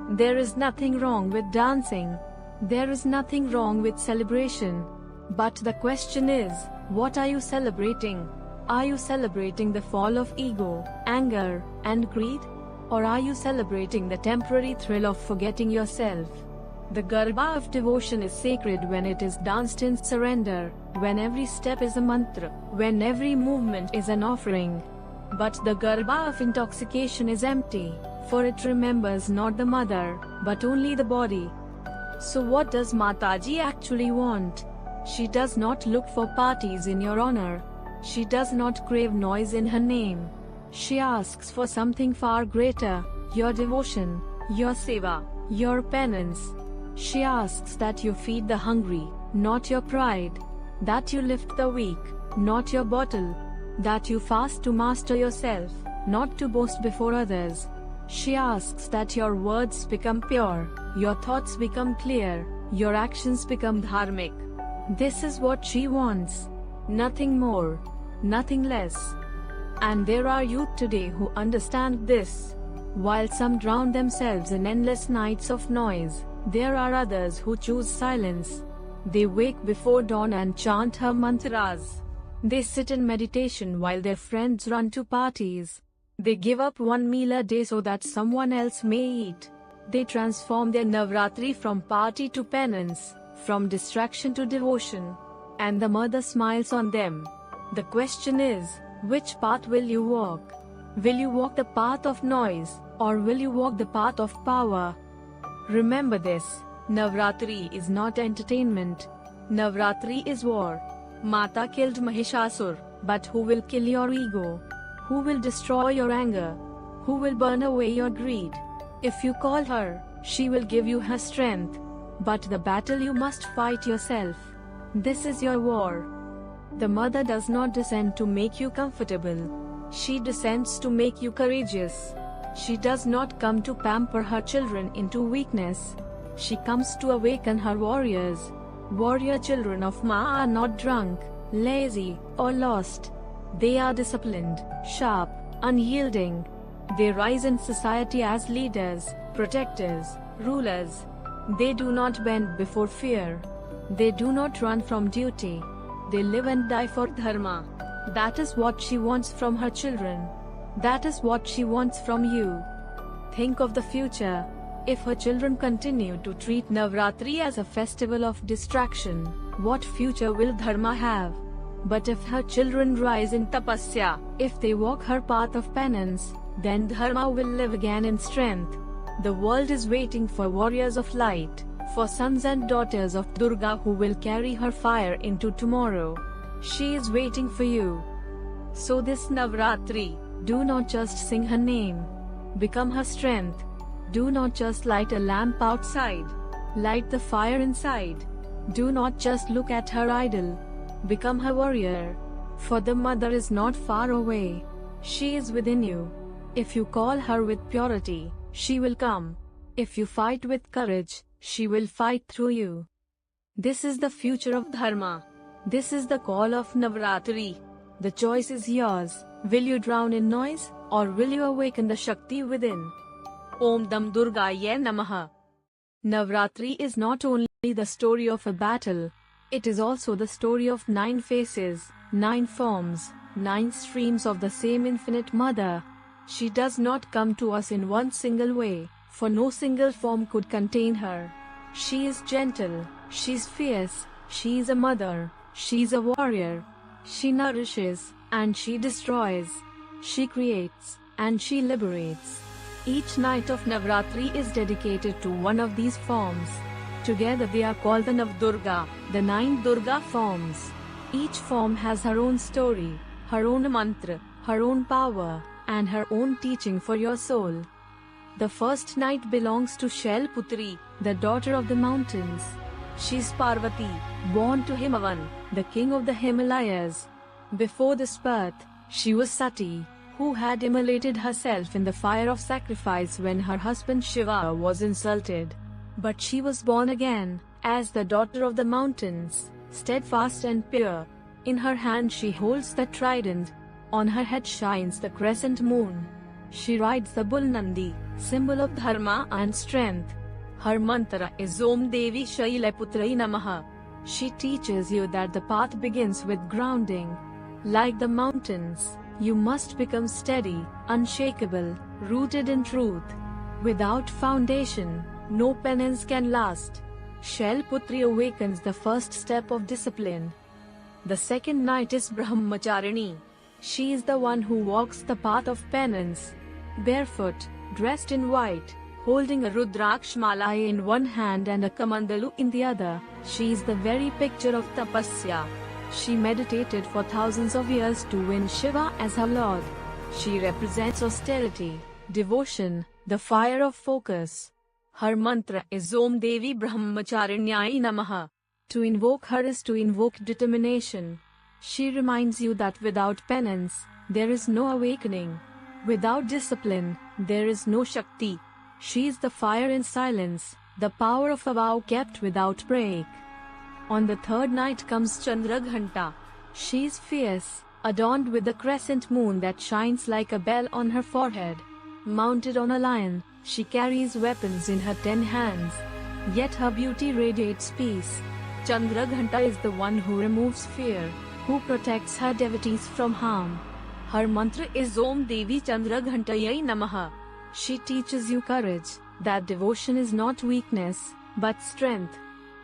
There is nothing wrong with dancing. There is nothing wrong with celebration. But the question is, what are you celebrating? Are you celebrating the fall of ego, anger, and greed? Or are you celebrating the temporary thrill of forgetting yourself? The Garba of devotion is sacred when it is danced in surrender, when every step is a mantra, when every movement is an offering. But the Garba of intoxication is empty, for it remembers not the mother, but only the body. So what does Mataji actually want? She does not look for parties in your honor. She does not crave noise in her name. She asks for something far greater, your devotion, your seva, your penance. She asks that you feed the hungry, not your pride. That you lift the weak, not your bottle. That you fast to master yourself, not to boast before others. She asks that your words become pure, your thoughts become clear, your actions become dharmic. This is what she wants. Nothing more, nothing less. And there are youth today who understand this. While some drown themselves in endless nights of noise, there are others who choose silence. They wake before dawn and chant her mantras. They sit in meditation while their friends run to parties. They give up one meal a day so that someone else may eat. They transform their Navratri from party to penance, from distraction to devotion. And the mother smiles on them. The question is, which path will you walk? Will you walk the path of noise, or will you walk the path of power? Remember this, Navratri is not entertainment. Navratri is war. Mata killed Mahishasur, but who will kill your ego? Who will destroy your anger? Who will burn away your greed? If you call her, she will give you her strength. But the battle you must fight yourself. This is your war. The mother does not descend to make you comfortable. She descends to make you courageous. She does not come to pamper her children into weakness. She comes to awaken her warriors. Warrior children of Ma are not drunk, lazy, or lost. They are disciplined, sharp, unyielding. They rise in society as leaders, protectors, rulers. They do not bend before fear. They do not run from duty. They live and die for Dharma. That is what she wants from her children. That is what she wants from you. Think of the future. If her children continue to treat Navratri as a festival of distraction, what future will Dharma have? But if her children rise in tapasya, if they walk her path of penance, then Dharma will live again in strength. The world is waiting for warriors of light, for sons and daughters of Durga who will carry her fire into tomorrow. She is waiting for you. So this Navratri, do not just sing her name. Become her strength. Do not just light a lamp outside. Light the fire inside. Do not just look at her idol. Become her warrior. For the mother is not far away. She is within you. If you call her with purity, she will come. If you fight with courage, she will fight through you. This is the future of Dharma. This is the call of Navratri. The choice is yours. Will you drown in noise, or will you awaken the Shakti within? Om Dam Durgaya Namaha. Navratri is not only the story of a battle, it is also the story of 9 faces, 9 forms, 9 streams of the same infinite mother. She does not come to us in one single way, for no single form could contain her. She is gentle, she is fierce, she is a mother, she is a warrior. She nourishes, and she destroys. She creates, and she liberates. Each night of Navratri is dedicated to one of these forms. Together they are called the Navdurga, the 9 Durga forms. Each form has her own story, her own mantra, her own power, and her own teaching for your soul. The first night belongs to Shailputri, the daughter of the mountains. She is Parvati, born to Himavan, the king of the Himalayas. Before this birth, she was Sati, who had immolated herself in the fire of sacrifice when her husband Shiva was insulted. But she was born again, as the daughter of the mountains, steadfast and pure. In her hand she holds the trident. On her head shines the crescent moon. She rides the bull Nandi, symbol of dharma and strength. Her mantra is Om Devi Shailaputrai Namaha. She teaches you that the path begins with grounding. Like the mountains, you must become steady, unshakable, rooted in truth. Without foundation, no penance can last. Shailputri awakens the first step of discipline. The second night is Brahmacharini. She is the one who walks the path of penance. Barefoot, dressed in white, holding a Rudraksh mala in one hand and a Kamandalu in the other, she is the very picture of tapasya. She meditated for thousands of years to win Shiva as her lord. She represents austerity, devotion, the fire of focus. Her mantra is Om Devi Brahmacharinyai Namaha. To invoke her is to invoke determination. She reminds you that without penance, there is no awakening. Without discipline, there is no Shakti. She is the fire in silence, the power of a vow kept without break. On the third night comes Chandraghanta. She is fierce, adorned with the crescent moon that shines like a bell on her forehead. Mounted on a lion, she carries weapons in her 10 hands. Yet her beauty radiates peace. Chandraghanta is the one who removes fear, who protects her devotees from harm. Her mantra is Om Devi Chandraghantayai Namaha. She teaches you courage, that devotion is not weakness, but strength.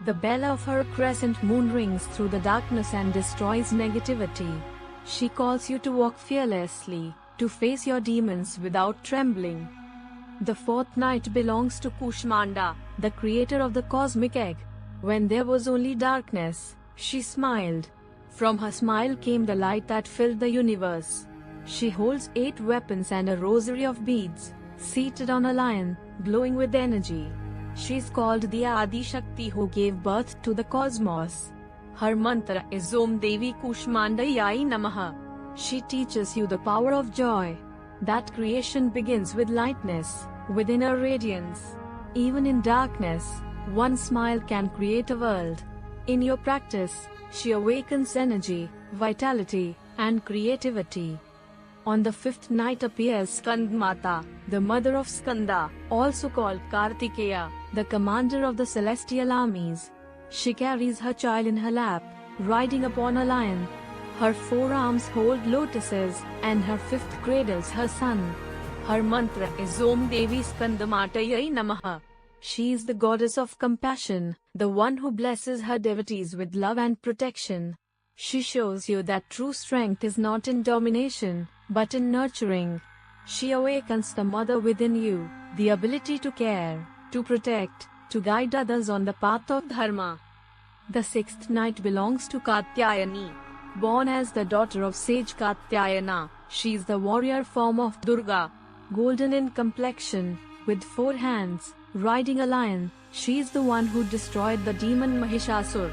The bell of her crescent moon rings through the darkness and destroys negativity. She calls you to walk fearlessly, to face your demons without trembling. The fourth night belongs to Kushmanda, the creator of the cosmic egg. When there was only darkness, she smiled. From her smile came the light that filled the universe. She holds 8 weapons and a rosary of beads, seated on a lion, glowing with energy. She is called the Adi Shakti who gave birth to the cosmos. Her mantra is Om Devi Kushmandayai Namaha. She teaches you the power of joy. That creation begins with lightness, with inner radiance. Even in darkness, one smile can create a world. In your practice, she awakens energy, vitality, and creativity. On the 5th night appears Skandmata, the mother of Skanda, also called Kartikeya, the commander of the celestial armies. She carries her child in her lap, riding upon a lion. Her 4 arms hold lotuses, and her 5th cradles her son. Her mantra is Om Devi Skandamatayai Namaha. She is the goddess of compassion, the one who blesses her devotees with love and protection. She shows you that true strength is not in domination, but in nurturing. She awakens the mother within you, the ability to care, to protect, to guide others on the path of dharma. The 6th night belongs to Katyayani. Born as the daughter of sage Katyayana, she is the warrior form of Durga. Golden in complexion, with 4 hands, riding a lion, she is the one who destroyed the demon Mahishasur.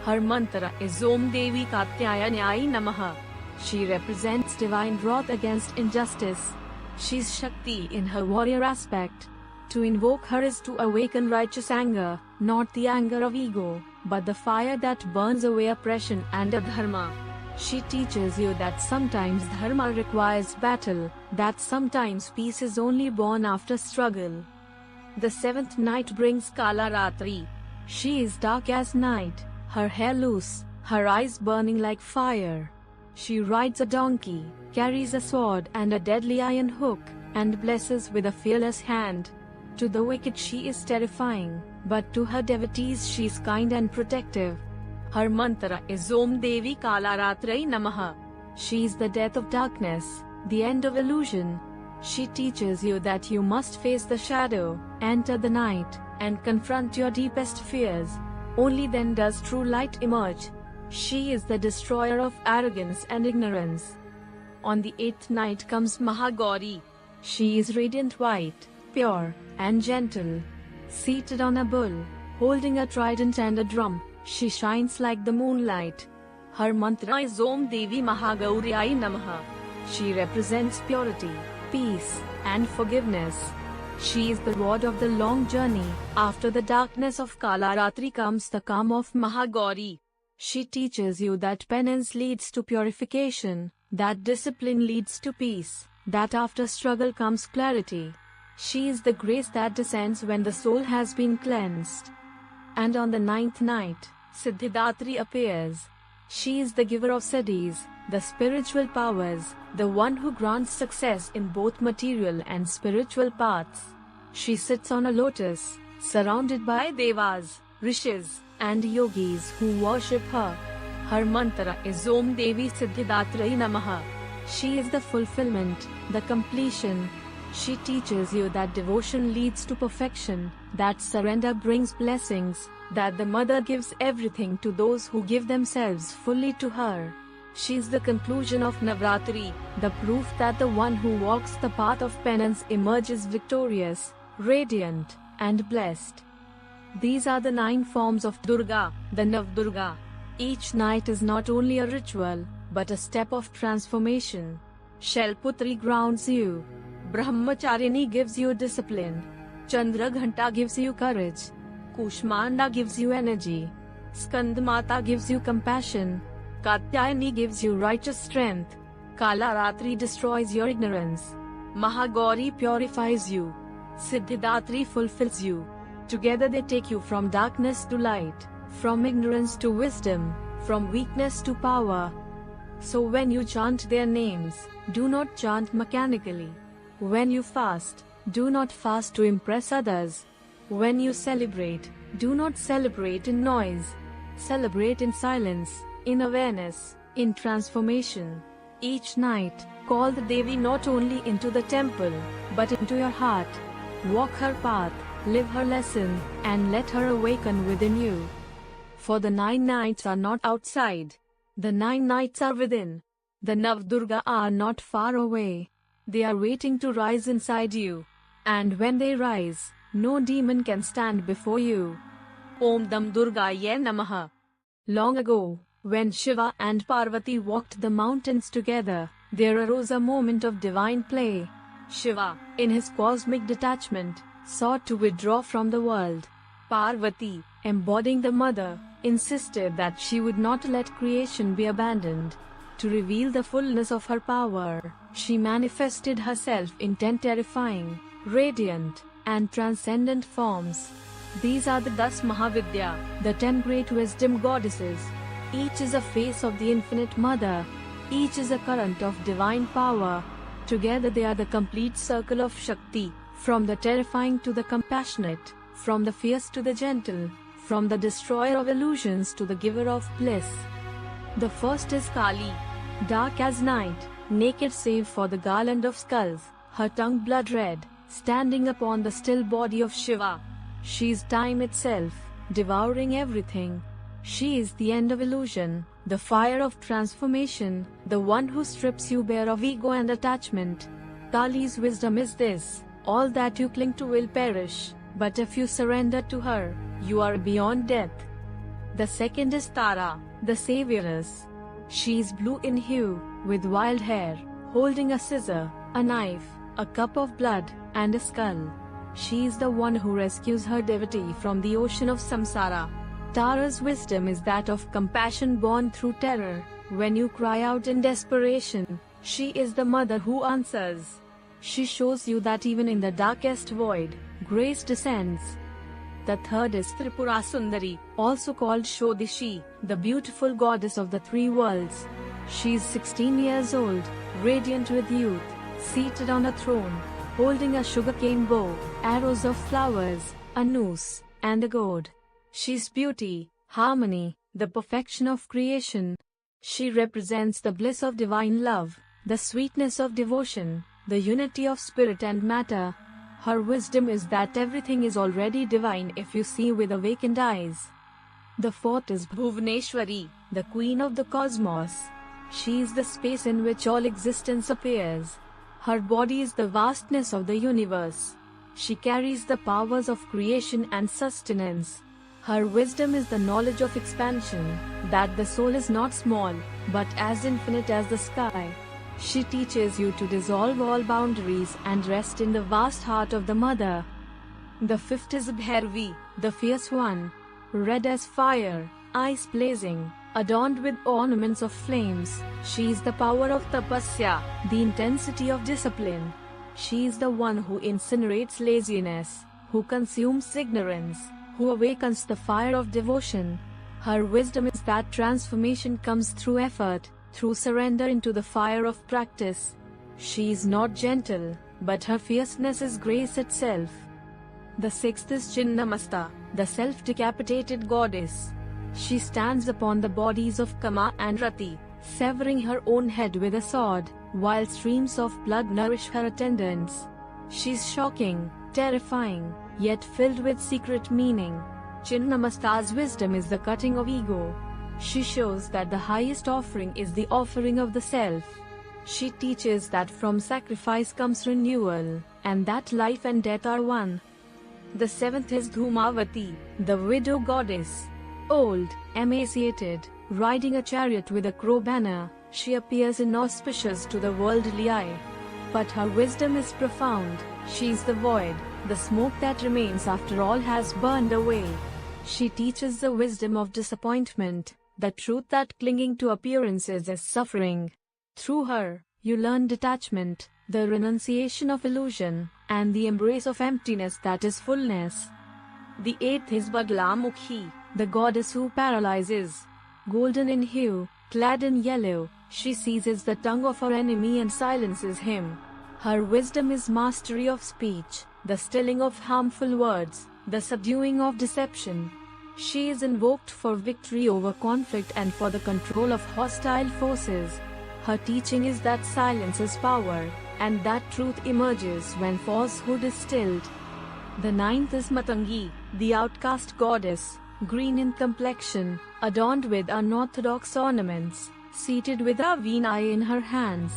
Her mantra is Om Devi Katyayanyai Namaha. She represents divine wrath against injustice. She is Shakti in her warrior aspect. To invoke her is to awaken righteous anger, not the anger of ego, but the fire that burns away oppression and adharma. She teaches you that sometimes dharma requires battle, that sometimes peace is only born after struggle. The 7th night brings Kalaratri. She is dark as night, her hair loose, her eyes burning like fire. She rides a donkey, carries a sword and a deadly iron hook, and blesses with a fearless hand. To the wicked she is terrifying, but to her devotees she is kind and protective. Her mantra is Om Devi Kalaratrai Namaha. She is the death of darkness, the end of illusion. She teaches you that you must face the shadow, enter the night, and confront your deepest fears. Only then does true light emerge. She is the destroyer of arrogance and ignorance. On the 8th night comes Mahagauri. She is radiant white, pure, and gentle. Seated on a bull, holding a trident and a drum, she shines like the moonlight. Her mantra is Om Devi Mahagauriyai Namaha. She represents purity, peace, and forgiveness. She is the reward of the long journey. After the darkness of Kalaratri comes the calm of Mahagauri. She teaches you that penance leads to purification, that discipline leads to peace, that after struggle comes clarity. She is the grace that descends when the soul has been cleansed. And on the 9th night, Siddhidatri appears. She is the giver of siddhis, the spiritual powers, the one who grants success in both material and spiritual paths. She sits on a lotus, surrounded by devas, rishis, and yogis who worship her. Her mantra is Om Devi Siddhidatrai Namaha. She is the fulfillment, the completion. She teaches you that devotion leads to perfection, that surrender brings blessings, that the mother gives everything to those who give themselves fully to her. She is the conclusion of Navratri, the proof that the one who walks the path of penance emerges victorious, radiant, and blessed. These are the 9 forms of Durga, the Navdurga. Each night is not only a ritual, but a step of transformation. Shalputri grounds you. Brahmacharini gives you discipline. Chandraghanta gives you courage. Kushmanda gives you energy. Skandamata gives you compassion. Katyayani gives you righteous strength. Kalaratri destroys your ignorance. Mahagauri purifies you. Siddhidatri fulfills you. Together they take you from darkness to light, from ignorance to wisdom, from weakness to power. So when you chant their names, do not chant mechanically. When you fast, do not fast to impress others. When you celebrate, do not celebrate in noise. Celebrate in silence, in awareness, in transformation. Each night, call the Devi not only into the temple, but into your heart. Walk her path, live her lesson, and let her awaken within you. For the 9 nights are not outside. The 9 nights are within. The Navdurga are not far away. They are waiting to rise inside you. And when they rise, no demon can stand before you. Om Dam Durgaye Namaha. Long ago, when Shiva and Parvati walked the mountains together, there arose a moment of divine play. Shiva, in his cosmic detachment, sought to withdraw from the world. Parvati, embodying the mother, insisted that she would not let creation be abandoned. To reveal the fullness of her power, she manifested herself in 10 terrifying, radiant, and transcendent forms. These are the 10 Mahavidya, the 10 great wisdom goddesses. Each is a face of the infinite mother. Each is a current of divine power. Together they are the complete circle of Shakti, from the terrifying to the compassionate, from the fierce to the gentle, from the destroyer of illusions to the giver of bliss. The first is Kaali, dark as night, naked save for the garland of skulls, her tongue blood red, standing upon the still body of Shiva. She is time itself, devouring everything. She is the end of illusion, the fire of transformation, the one who strips you bare of ego and attachment. Kaali's wisdom is this: all that you cling to will perish, but if you surrender to her, you are beyond death. The second is Tara, the savioress. She is blue in hue, with wild hair, holding a scissor, a knife, a cup of blood, and a skull. She is the one who rescues her devotee from the ocean of samsara. Tara's wisdom is that of compassion born through terror. When you cry out in desperation, she is the mother who answers. She shows you that even in the darkest void, grace descends. The third is Tripura Sundari, also called Shodishi, the beautiful goddess of the three worlds. She is 16 years old, radiant with youth, seated on a throne, holding a sugarcane bow, arrows of flowers, a noose, and a gourd. She's beauty, harmony, the perfection of creation. She represents the bliss of divine love, the sweetness of devotion, the unity of spirit and matter. Her wisdom is that everything is already divine if you see with awakened eyes. The fourth is Bhuvaneshwari, the queen of the cosmos. She is the space in which all existence appears. Her body is the vastness of the universe. She carries the powers of creation and sustenance. Her wisdom is the knowledge of expansion, that the soul is not small, but as infinite as the sky. She teaches you to dissolve all boundaries and rest in the vast heart of the mother. The fifth is Bhairavi, the fierce one. Red as fire, eyes blazing, adorned with ornaments of flames, she is the power of tapasya, the intensity of discipline. She is the one who incinerates laziness, who consumes ignorance, who awakens the fire of devotion. Her wisdom is that transformation comes through effort, through surrender into the fire of practice. She is not gentle, but her fierceness is grace itself. The sixth is Chinnamasta, the self-decapitated goddess. She stands upon the bodies of Kama and Rati, severing her own head with a sword, while streams of blood nourish her attendants. She's shocking, terrifying, yet filled with secret meaning. Chinnamasta's wisdom is the cutting of ego. She shows that the highest offering is the offering of the self. She teaches that from sacrifice comes renewal, and that life and death are one. The seventh is Dhumavati, the widow goddess. Old, emaciated, riding a chariot with a crow banner, she appears inauspicious to the worldly eye. But her wisdom is profound. She is the void, the smoke that remains after all has burned away. She teaches the wisdom of disappointment, the truth that clinging to appearances is suffering. Through her, you learn detachment, the renunciation of illusion, and the embrace of emptiness that is fullness. The eighth is Baglamukhi, the goddess who paralyzes. Golden in hue, clad in yellow, she seizes the tongue of her enemy and silences him. Her wisdom is mastery of speech, the stilling of harmful words, the subduing of deception. She is invoked for victory over conflict and for the control of hostile forces. Her teaching is that silence is power, and that truth emerges when falsehood is stilled. The ninth is Matangi, the outcast goddess, green in complexion, adorned with unorthodox ornaments, seated with a veena in her hands.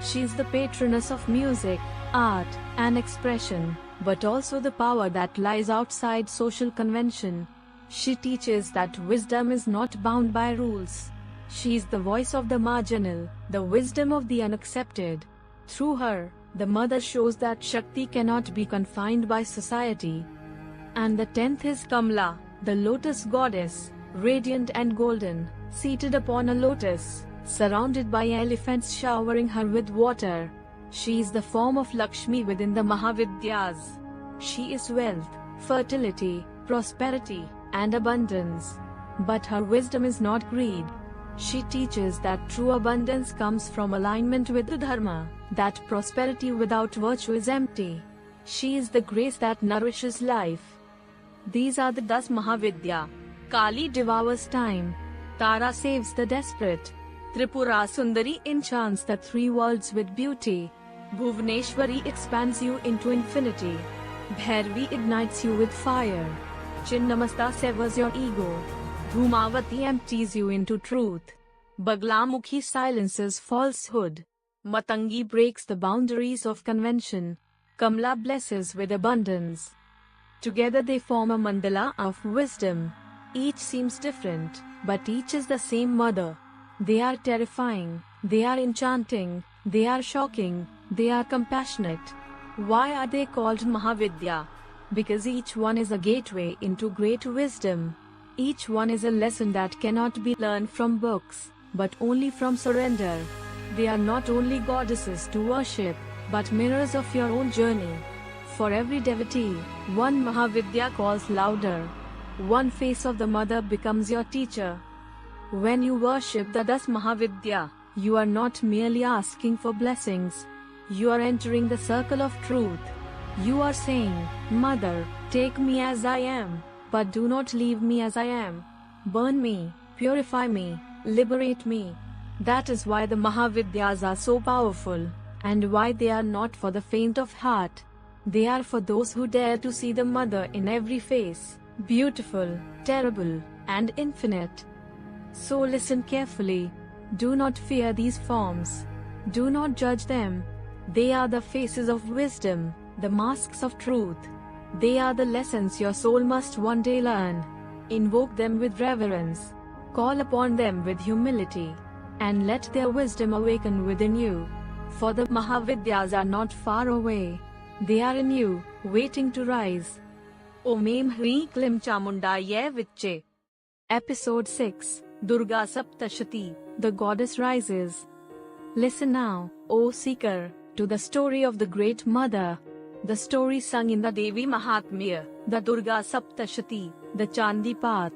She is the patroness of music, art, and expression, but also the power that lies outside social convention. She teaches that wisdom is not bound by rules. She is the voice of the marginal, the wisdom of the unaccepted. Through her, the mother shows that Shakti cannot be confined by society. And the 10th is Kamla, the lotus goddess, radiant and golden, seated upon a lotus, surrounded by elephants showering her with water. She is the form of Lakshmi within the Mahavidyas. She is wealth, fertility, prosperity, and abundance. But her wisdom is not greed. She teaches that true abundance comes from alignment with the Dharma, that prosperity without virtue is empty. She is the grace that nourishes life. These are the 10 Mahavidya. Kaali devours time. Tara saves the desperate. Tripura Sundari enchants the three worlds with beauty. Bhuvaneshwari expands you into infinity. Bhairavi ignites you with fire. Chinnamasta severs your ego. Dhumavati empties you into truth. Baglamukhi silences falsehood. Matangi breaks the boundaries of convention. Kamla blesses with abundance. Together they form a mandala of wisdom. Each seems different, but each is the same mother. They are terrifying, they are enchanting, they are shocking, they are compassionate. Why are they called Mahavidya? Because each one is a gateway into great wisdom. Each one is a lesson that cannot be learned from books, but only from surrender. They are not only goddesses to worship, but mirrors of your own journey. For every devotee, one Mahavidya calls louder. One face of the mother becomes your teacher. When you worship the 10 Mahavidya, you are not merely asking for blessings. You are entering the circle of truth. You are saying, Mother, take me as I am, but do not leave me as I am. Burn me, purify me, liberate me. That is why the Mahavidyas are so powerful, and why they are not for the faint of heart. They are for those who dare to see the mother in every face, beautiful, terrible, and infinite. So listen carefully. Do not fear these forms. Do not judge them. They are the faces of wisdom, the masks of truth. They are the lessons your soul must one day learn. Invoke them with reverence. Call upon them with humility. And let their wisdom awaken within you. For the Mahavidyas are not far away. They are in you, waiting to rise. Om Hri Klim Chamundaye Vicche. Episode 6, Durga Saptashati, the goddess rises. Listen now, O seeker, to the story of the great mother. The story sung in the Devi Mahatmya, the Durga Saptashati, the Chandi path.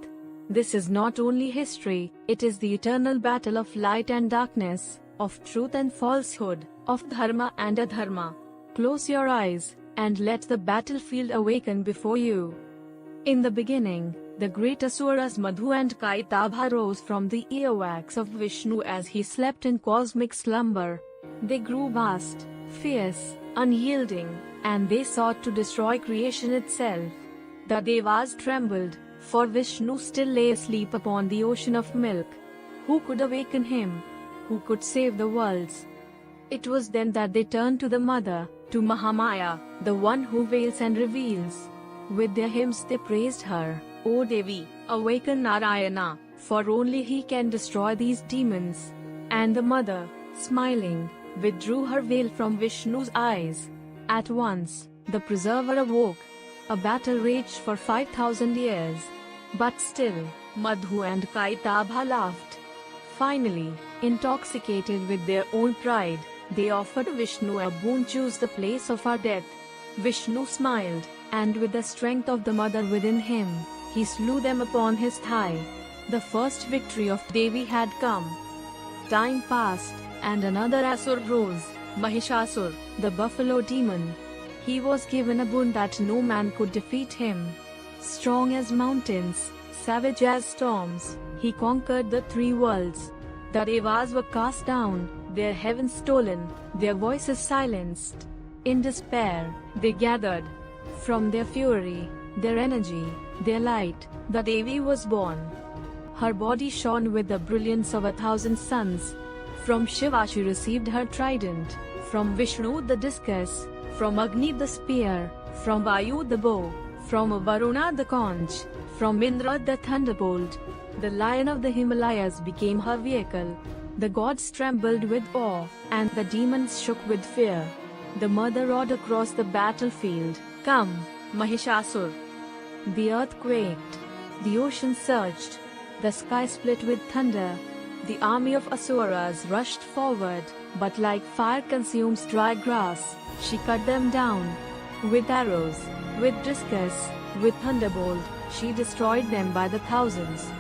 This is not only history, it is the eternal battle of light and darkness, of truth and falsehood, of dharma and adharma. Close your eyes, and let the battlefield awaken before you. In the beginning, the great asuras Madhu and Kaitabha rose from the earwax of Vishnu as he slept in cosmic slumber. They grew vast, fierce, unyielding, and they sought to destroy creation itself. The Devas trembled, for Vishnu still lay asleep upon the ocean of milk. Who could awaken him? Who could save the worlds? It was then that they turned to the mother, to Mahamaya, the one who veils and reveals. With their hymns they praised her, O Devi, awaken Narayana, for only he can destroy these demons. And the mother, smiling, withdrew her veil from Vishnu's eyes. At once, the preserver awoke. A battle raged for 5,000 years. But still, Madhu and Kaitabha laughed. Finally, intoxicated with their own pride, they offered Vishnu a boon: choose the place of our death. Vishnu smiled, and with the strength of the mother within him, he slew them upon his thigh. The first victory of Devi had come. Time passed, and another Asur rose, Mahishasur, the buffalo demon. He was given a boon that no man could defeat him. Strong as mountains, savage as storms, he conquered the 3 worlds. The Devas were cast down, their heavens stolen, their voices silenced. In despair, they gathered. From their fury, their energy, their light, the Devi was born. Her body shone with the brilliance of 1,000 suns. From Shiva she received her trident, from Vishnu the discus, from Agni the spear, from Vayu the bow, from Varuna the conch, from Indra the thunderbolt. The lion of the Himalayas became her vehicle. The gods trembled with awe, and the demons shook with fear. The mother roared across the battlefield, "Come, Mahishasur!" The earth quaked. The ocean surged. The sky split with thunder. The army of Asuras rushed forward, but like fire consumes dry grass, she cut them down. With arrows, with discus, with thunderbolt, she destroyed them by the thousands.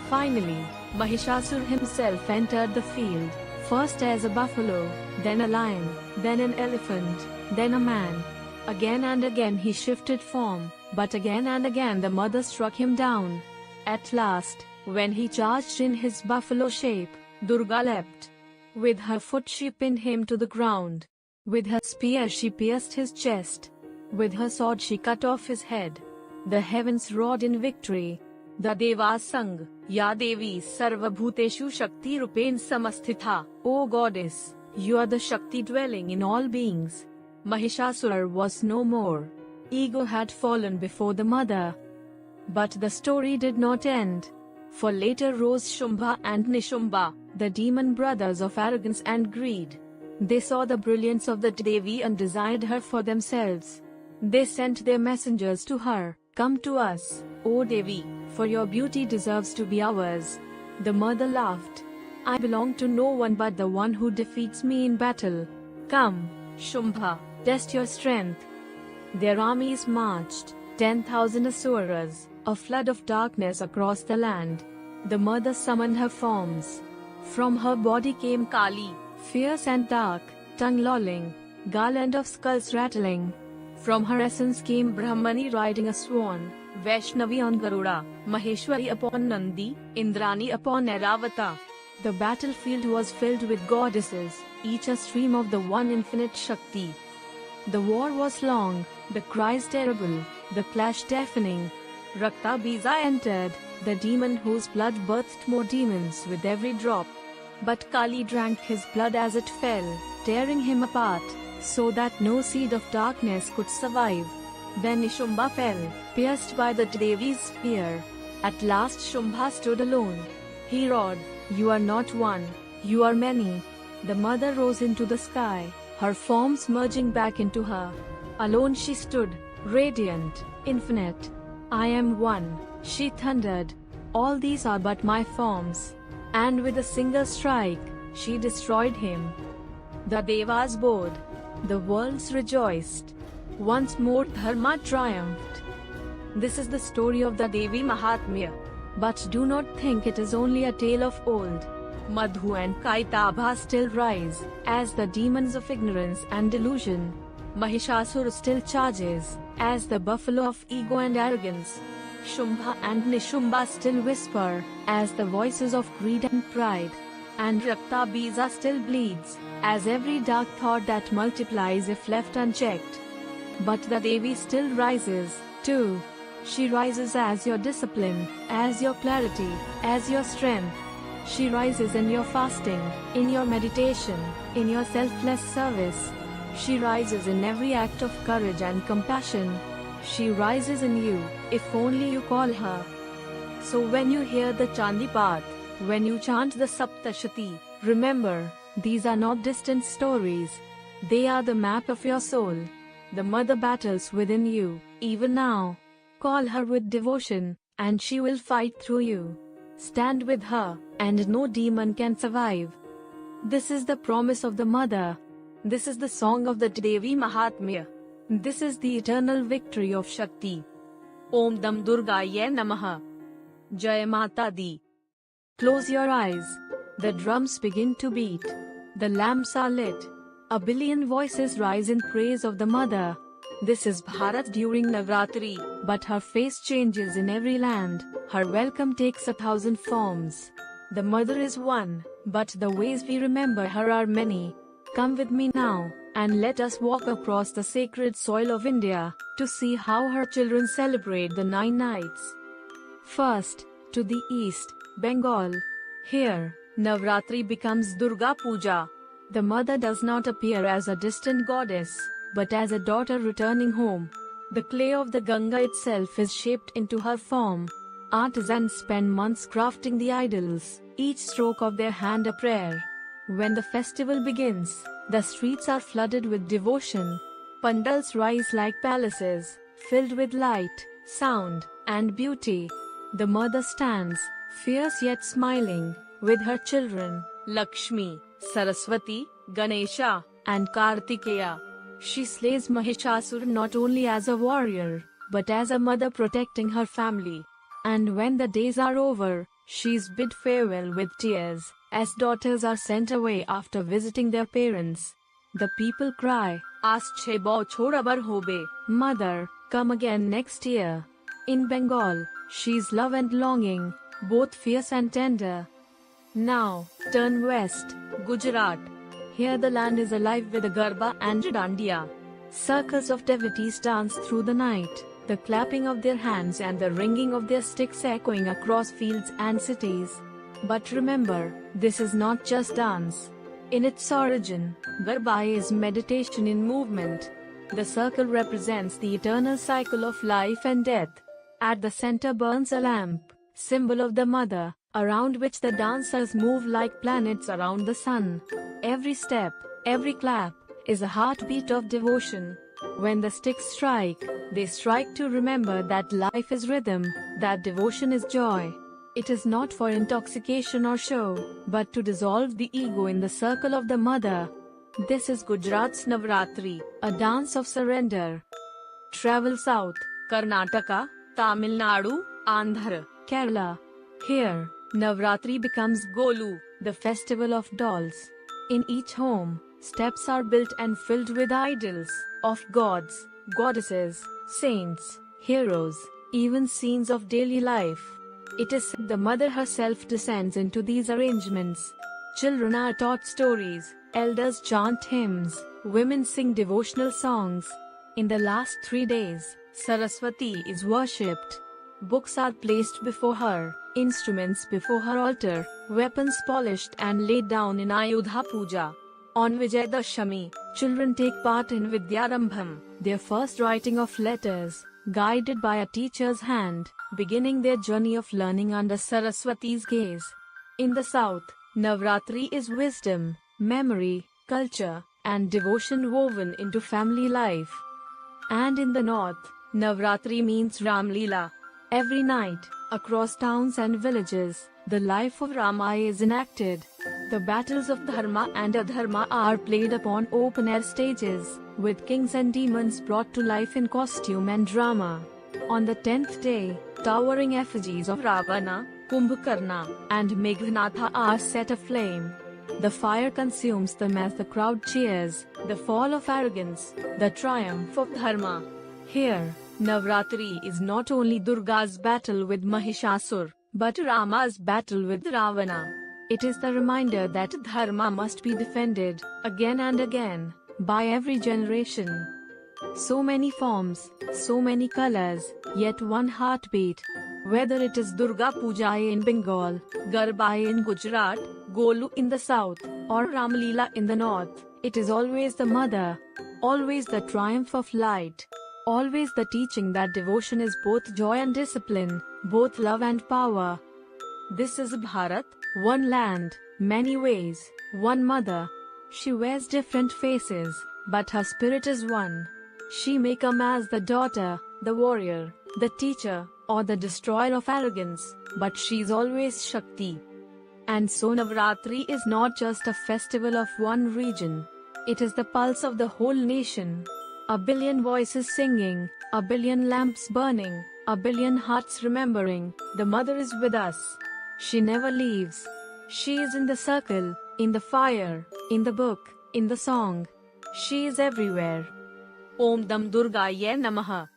Finally, Mahishasur himself entered the field, first as a buffalo, then a lion, then an elephant, then a man. Again and again he shifted form, but again and again the mother struck him down. At last, when he charged in his buffalo shape, Durga leapt. With her foot she pinned him to the ground. With her spear she pierced his chest. With her sword she cut off his head. The heavens roared in victory. The Devas sang, Ya Devi Sarvabhuteshu Shakti Rupen Samasthitha. O goddess, you are the Shakti dwelling in all beings. Mahishasura was no more. Ego had fallen before the mother. But the story did not end. For later rose Shumbha and Nishumbha, the demon brothers of arrogance and greed. They saw the brilliance of the Devi and desired her for themselves. They sent their messengers to her, Come to us, O Devi, for your beauty deserves to be ours. The mother laughed. I belong to no one but the one who defeats me in battle. Come, Shumbha, test your strength. Their armies marched, 10,000 Asuras, a flood of darkness across the land. The mother summoned her forms. From her body came Kaali, fierce and dark, tongue lolling, garland of skulls rattling. From her essence came Brahmani riding a swan, Vaishnavi on Garuda, Maheshwari upon Nandi, Indrani upon Airavata. The battlefield was filled with goddesses, each a stream of the one infinite Shakti. The war was long, the cries terrible, the clash deafening. Rakta Bija entered, the demon whose blood birthed more demons with every drop. But Kaali drank his blood as it fell, tearing him apart, so that no seed of darkness could survive. Then Nishumbha fell, pierced by the Devi's spear. At last Shumbha stood alone. He roared, You are not one, you are many. The mother rose into the sky, her forms merging back into her. Alone she stood, radiant, infinite. I am one, she thundered. All these are but my forms. And with a single strike, she destroyed him. The Devas bowed. The worlds rejoiced. Once more Dharma triumphed. This is the story of the Devi Mahatmya. But do not think it is only a tale of old. Madhu and Kaitabha still rise, as the demons of ignorance and delusion. Mahishasura still charges, as the buffalo of ego and arrogance. Shumbha and Nishumbha still whisper, as the voices of greed and pride. And Rakta Bija still bleeds, as every dark thought that multiplies if left unchecked. But the Devi still rises, too. She rises as your discipline, as your clarity, as your strength. She rises in your fasting, in your meditation, in your selfless service. She rises in every act of courage and compassion. She rises in you, if only you call her. So when you hear the Chandi path, when you chant the Saptashati, remember, these are not distant stories. They are the map of your soul. The mother battles within you, even now. Call her with devotion, and she will fight through you. Stand with her, and no demon can survive. This is the promise of the mother. This is the song of the Devi Mahatmya. This is the eternal victory of Shakti. Om Dam Durgaye Namaha. Jai Mata Di. Close your eyes. The drums begin to beat. The lamps are lit. A billion voices rise in praise of the mother. This is Bharat during Navratri, but her face changes in every land. Her welcome takes 1,000 forms. The mother is one, but the ways we remember her are many. Come with me now, and let us walk across the sacred soil of India, to see how her children celebrate the 9 nights. First, to the east, Bengal. Here, Navratri becomes Durga Puja. The mother does not appear as a distant goddess, but as a daughter returning home. The clay of the Ganga itself is shaped into her form. Artisans spend months crafting the idols, each stroke of their hand a prayer. When the festival begins, the streets are flooded with devotion. Pandals rise like palaces, filled with light, sound, and beauty. The mother stands, fierce yet smiling, with her children, Lakshmi, Saraswati, Ganesha, and Kartikeya. She slays Mahishasura not only as a warrior, but as a mother protecting her family. And when the days are over, she is bid farewell with tears, as daughters are sent away after visiting their parents. The people cry, Asche bao choda bar hobe, Mother, come again next year. In Bengal, she is love and longing, both fierce and tender. Now, turn west, Gujarat. Here the land is alive with the Garba and Dandiya. Circles of devotees dance through the night, the clapping of their hands and the ringing of their sticks echoing across fields and cities. But remember, this is not just dance. In its origin, Garba is meditation in movement. The circle represents the eternal cycle of life and death. At the center burns a lamp, symbol of the mother, around which the dancers move like planets around the sun. Every step, every clap, is a heartbeat of devotion. When the sticks strike, they strike to remember that life is rhythm, that devotion is joy. It is not for intoxication or show, but to dissolve the ego in the circle of the mother. This is Gujarat's Navratri, a dance of surrender. Travel south, Karnataka, Tamil Nadu, Andhra, Kerala. Here, Navratri becomes Golu, the festival of dolls. In each home, steps are built and filled with idols of gods, goddesses, saints, heroes, even scenes of daily life. It is the mother herself descends into these arrangements. Children are taught stories, elders chant hymns, women sing devotional songs. In the last 3 days, Saraswati is worshipped. Books are placed before her, instruments before her altar, weapons polished and laid down in Ayudha Puja. On Vijayadashami, children take part in Vidyarambham, their first writing of letters, guided by a teacher's hand, beginning their journey of learning under Saraswati's gaze. In the south, Navratri is wisdom, memory, culture, and devotion woven into family life. And in the north, Navratri means Ram Leela. Every night, across towns and villages, the life of Rama is enacted. The battles of Dharma and Adharma are played upon open-air stages, with kings and demons brought to life in costume and drama. On the 10th day, towering effigies of Ravana, Kumbhakarna, and Meghnatha are set aflame. The fire consumes them as the crowd cheers, the fall of arrogance, the triumph of Dharma. Here, Navratri is not only Durga's battle with Mahishasur, but Rama's battle with Ravana. It is the reminder that Dharma must be defended, again and again, by every generation. So many forms, so many colors, yet one heartbeat. Whether it is Durga Puja in Bengal, Garba in Gujarat, Golu in the south, or Ramleela in the north, it is always the mother, always the triumph of light, always the teaching that devotion is both joy and discipline, both love and power. This is Bharat, one land, many ways, one mother. She wears different faces, but her spirit is one. She may come as the daughter, the warrior, the teacher, or the destroyer of arrogance, but she's always Shakti. And so Navratri is not just a festival of one region. It is the pulse of the whole nation. A billion voices singing, a billion lamps burning, a billion hearts remembering, the mother is with us. She never leaves. She is in the circle, in the fire, in the book, in the song. She is everywhere. Om Dam Durgaya Namaha.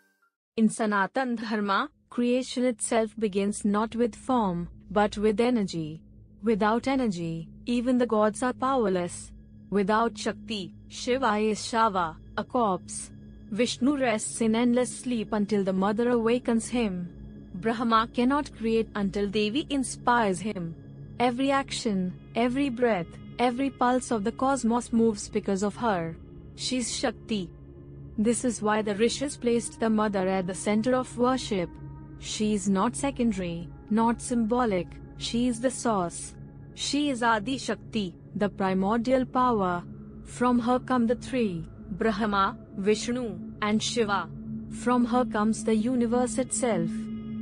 In Sanatan Dharma, creation itself begins not with form, but with energy. Without energy, even the gods are powerless. Without Shakti, Shiva is Shava, a corpse. Vishnu rests in endless sleep until the mother awakens him. Brahma cannot create until Devi inspires him. Every action, every breath, every pulse of the cosmos moves because of her. She's Shakti. This is why the rishis placed the mother at the center of worship. She is not secondary, not symbolic, she is the source. She is Adi Shakti, the primordial power. From her come the three, Brahma, Vishnu, and Shiva. From her comes the universe itself.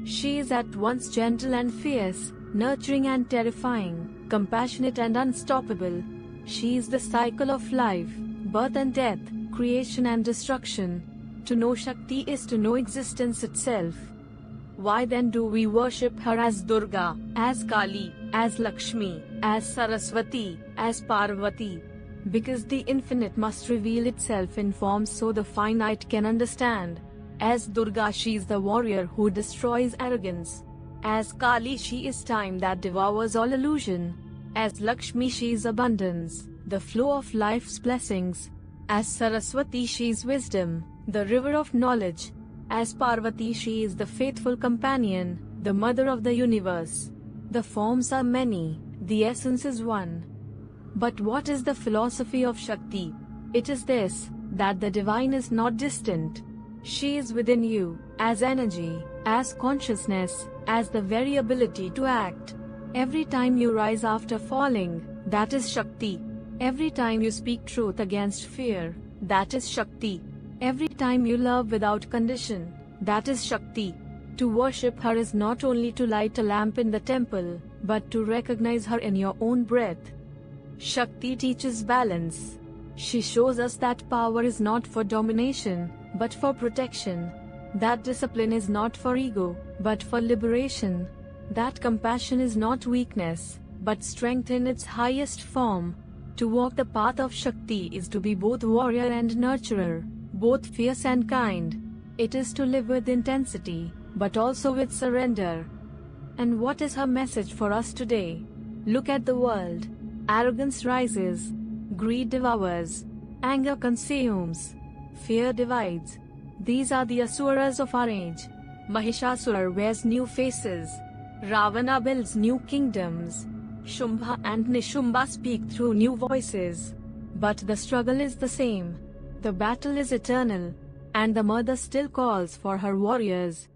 She is at once gentle and fierce, nurturing and terrifying, compassionate and unstoppable. She is the cycle of life, birth and death, creation and destruction. To know Shakti is to know existence itself. Why then do we worship her as Durga, as Kaali, as Lakshmi, as Saraswati, as Parvati? Because the infinite must reveal itself in forms so the finite can understand. As Durga, she is the warrior who destroys arrogance. As Kaali, she is time that devours all illusion. As Lakshmi, she is abundance, the flow of life's blessings. As Saraswati, she is wisdom, the river of knowledge. As Parvati, she is the faithful companion, the mother of the universe. The forms are many, the essence is one. But what is the philosophy of Shakti? It is this, that the divine is not distant. She is within you, as energy, as consciousness, as the very ability to act. Every time you rise after falling, that is Shakti. Every time you speak truth against fear, that is Shakti. Every time you love without condition, that is Shakti. To worship her is not only to light a lamp in the temple, but to recognize her in your own breath. Shakti teaches balance. She shows us that power is not for domination, but for protection. That discipline is not for ego, but for liberation. That compassion is not weakness, but strength in its highest form. To walk the path of Shakti is to be both warrior and nurturer, both fierce and kind. It is to live with intensity, but also with surrender. And what is her message for us today? Look at the world. Arrogance rises, greed devours, anger consumes, fear divides. These are the asuras of our age. Mahishasura wears new faces. Ravana builds new kingdoms. Shumbha and Nishumba speak through new voices. But the struggle is the same. The battle is eternal. And the mother still calls for her warriors.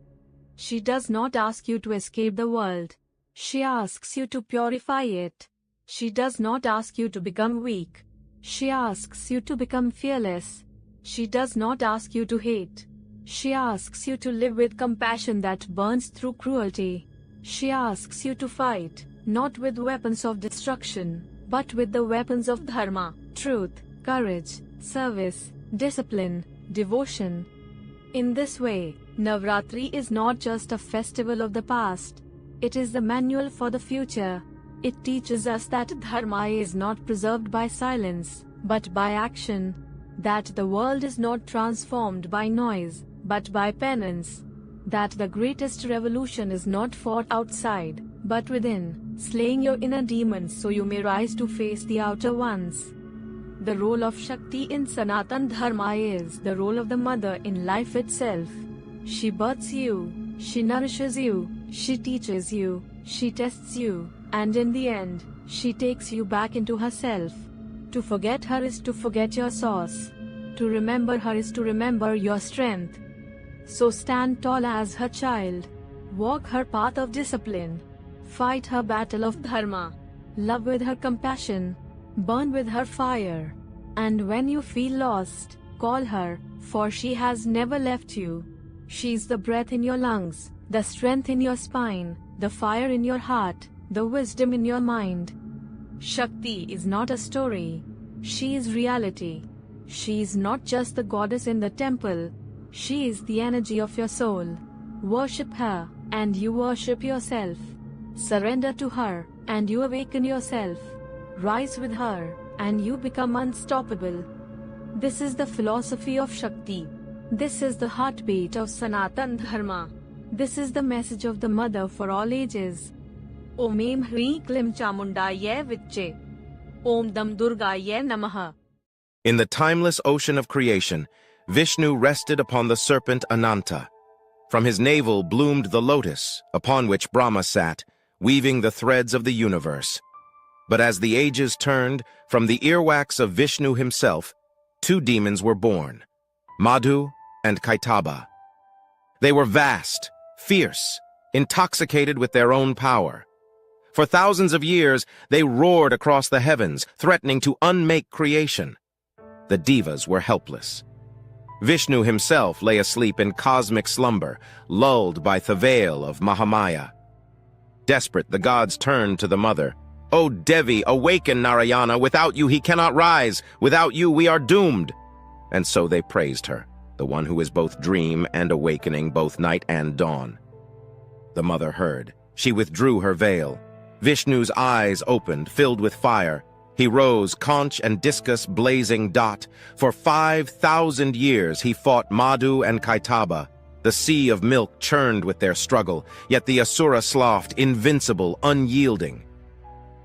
She does not ask you to escape the world. She asks you to purify it. She does not ask you to become weak. She asks you to become fearless. She does not ask you to hate. She asks you to live with compassion that burns through cruelty. She asks you to fight, not with weapons of destruction, but with the weapons of dharma, truth, courage, service, discipline, devotion. In this way, Navratri is not just a festival of the past. It is the manual for the future. It teaches us that dharma is not preserved by silence, but by action. That the world is not transformed by noise, but by penance. That the greatest revolution is not fought outside, but within, slaying your inner demons so you may rise to face the outer ones. The role of Shakti in Sanatan Dharma is the role of the mother in life itself. She births you, she nourishes you, she teaches you, she tests you, and in the end, she takes you back into herself. To forget her is to forget your source. To remember her is to remember your strength. So stand tall as her child. Walk her path of discipline. Fight her battle of dharma. Love with her compassion. Burn with her fire. And when you feel lost, call her, for she has never left you. She's the breath in your lungs, the strength in your spine, the fire in your heart, the wisdom in your mind. Shakti is not a story. She is reality. She is not just the goddess in the temple. She is the energy of your soul. Worship her, and you worship yourself. Surrender to her, and you awaken yourself. Rise with her, and you become unstoppable. This is the philosophy of Shakti. This is the heartbeat of Sanatan Dharma. This is the message of the mother for all ages. Om Hri Klim Chamundaye Vicche. Om Dam Durgaye Namaha. In the timeless ocean of creation, Vishnu rested upon the serpent Ananta. From his navel bloomed the lotus, upon which Brahma sat, weaving the threads of the universe. But as the ages turned, from the earwax of Vishnu himself, two demons were born, Madhu and Kaitaba. They were vast, fierce, intoxicated with their own power. For thousands of years, they roared across the heavens, threatening to unmake creation. The devas were helpless. Vishnu himself lay asleep in cosmic slumber, lulled by the veil of Mahamaya. Desperate, the gods turned to the mother. "O Devi, awaken Narayana! Without you he cannot rise! Without you we are doomed!" And so they praised her, the one who is both dream and awakening, both night and dawn. The mother heard. She withdrew her veil. Vishnu's eyes opened, filled with fire. He rose, conch and discus blazing dot. For 5,000 years he fought Madhu and Kaitaba. The sea of milk churned with their struggle, yet the asura sloughed, invincible, unyielding.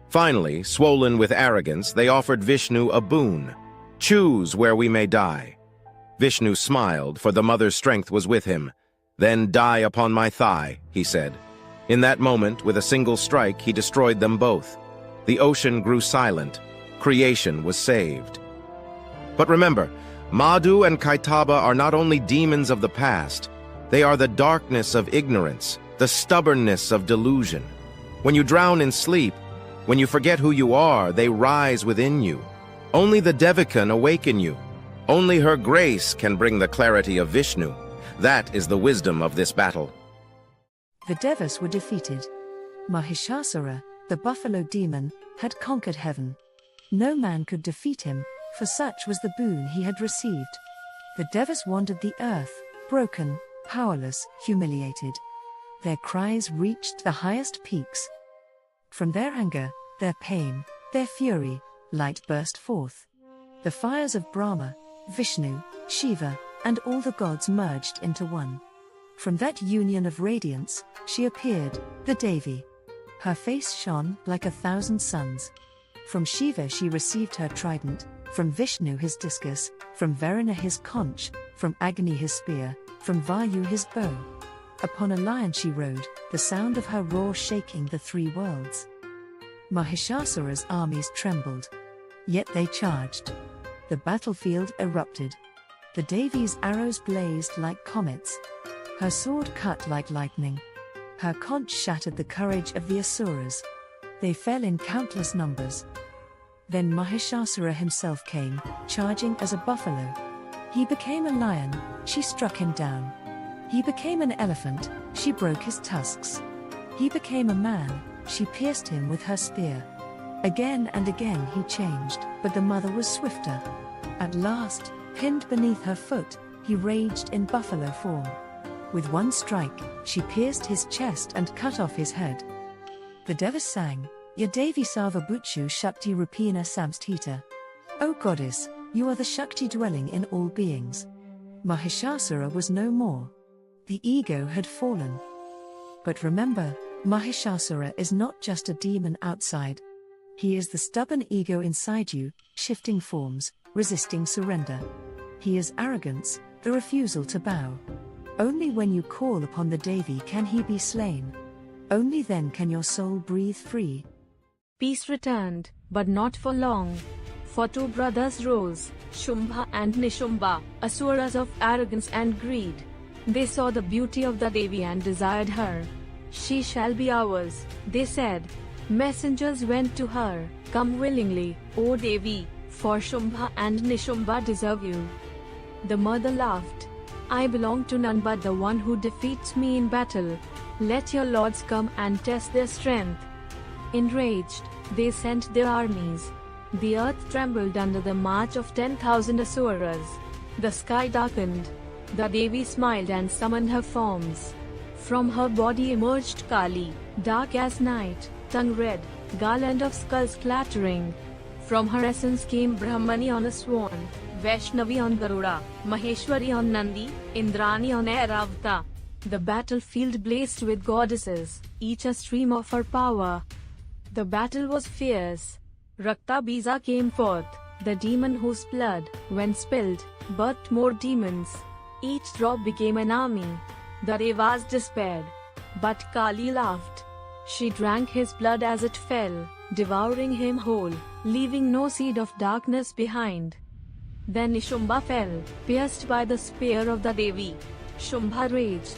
Finally, swollen with arrogance, they offered Vishnu a boon. "Choose where we may die." Vishnu smiled, for the mother's strength was with him. "Then die upon my thigh," he said. In that moment, with a single strike, he destroyed them both. The ocean grew silent. Creation was saved. But remember, Madhu and Kaitaba are not only demons of the past, they are the darkness of ignorance, the stubbornness of delusion. When you drown in sleep, when you forget who you are, they rise within you. Only the Devi can awaken you. Only her grace can bring the clarity of Vishnu. That is the wisdom of this battle. The Devas were defeated. Mahishasura, the buffalo demon, had conquered heaven. No man could defeat him, for such was the boon he had received. The Devas wandered the earth, broken, powerless, humiliated. Their cries reached the highest peaks. From their anger, their pain, their fury, light burst forth. The fires of Brahma, Vishnu, Shiva, and all the gods merged into one. From that union of radiance, she appeared, the Devi. Her face shone like 1,000 suns. From Shiva she received her trident, from Vishnu his discus, from Varuna his conch, from Agni his spear, from Vayu his bow. Upon a lion she rode, the sound of her roar shaking the 3 worlds. Mahishasura's armies trembled. Yet they charged. The battlefield erupted. The Devi's arrows blazed like comets. Her sword cut like lightning. Her conch shattered the courage of the Asuras. They fell in countless numbers. Then Mahishasura himself came, charging as a buffalo. He became a lion, she struck him down. He became an elephant, she broke his tusks. He became a man, she pierced him with her spear. Again and again he changed, but the mother was swifter. At last, pinned beneath her foot, he raged in buffalo form. With one strike, she pierced his chest and cut off his head. The Devas sang, Ya Devi Sarva Bhutshu Shakti Rupina Samsthita. O Goddess, you are the Shakti dwelling in all beings. Mahishasura was no more. The ego had fallen. But remember, Mahishasura is not just a demon outside. He is the stubborn ego inside you, shifting forms, resisting surrender. He is arrogance, the refusal to bow. Only when you call upon the Devi can he be slain. Only then can your soul breathe free. Peace returned, but not for long. For 2 brothers rose, Shumbha and Nishumbha, asuras of arrogance and greed. They saw the beauty of the Devi and desired her. She shall be ours, they said. Messengers went to her, Come willingly, O Devi, for Shumbha and Nishumbha deserve you. The mother laughed. I belong to none but the one who defeats me in battle. Let your lords come and test their strength. Enraged, they sent their armies. The earth trembled under the march of 10,000 asuras. The sky darkened. The Devi smiled and summoned her forms. From her body emerged Kaali, dark as night, tongue red, garland of skulls clattering. From her essence came Brahmani on a swan, Vaishnavi on Garuda, Maheshwari on Nandi, Indrani on Airavata. The battlefield blazed with goddesses, each a stream of her power. The battle was fierce. Rakta Bija came forth, the demon whose blood, when spilled, birthed more demons. Each drop became an army. The Devas despaired. But Kaali laughed. She drank his blood as it fell, devouring him whole, leaving no seed of darkness behind. Then Nishumbha fell, pierced by the spear of the Devi. Shumbha raged.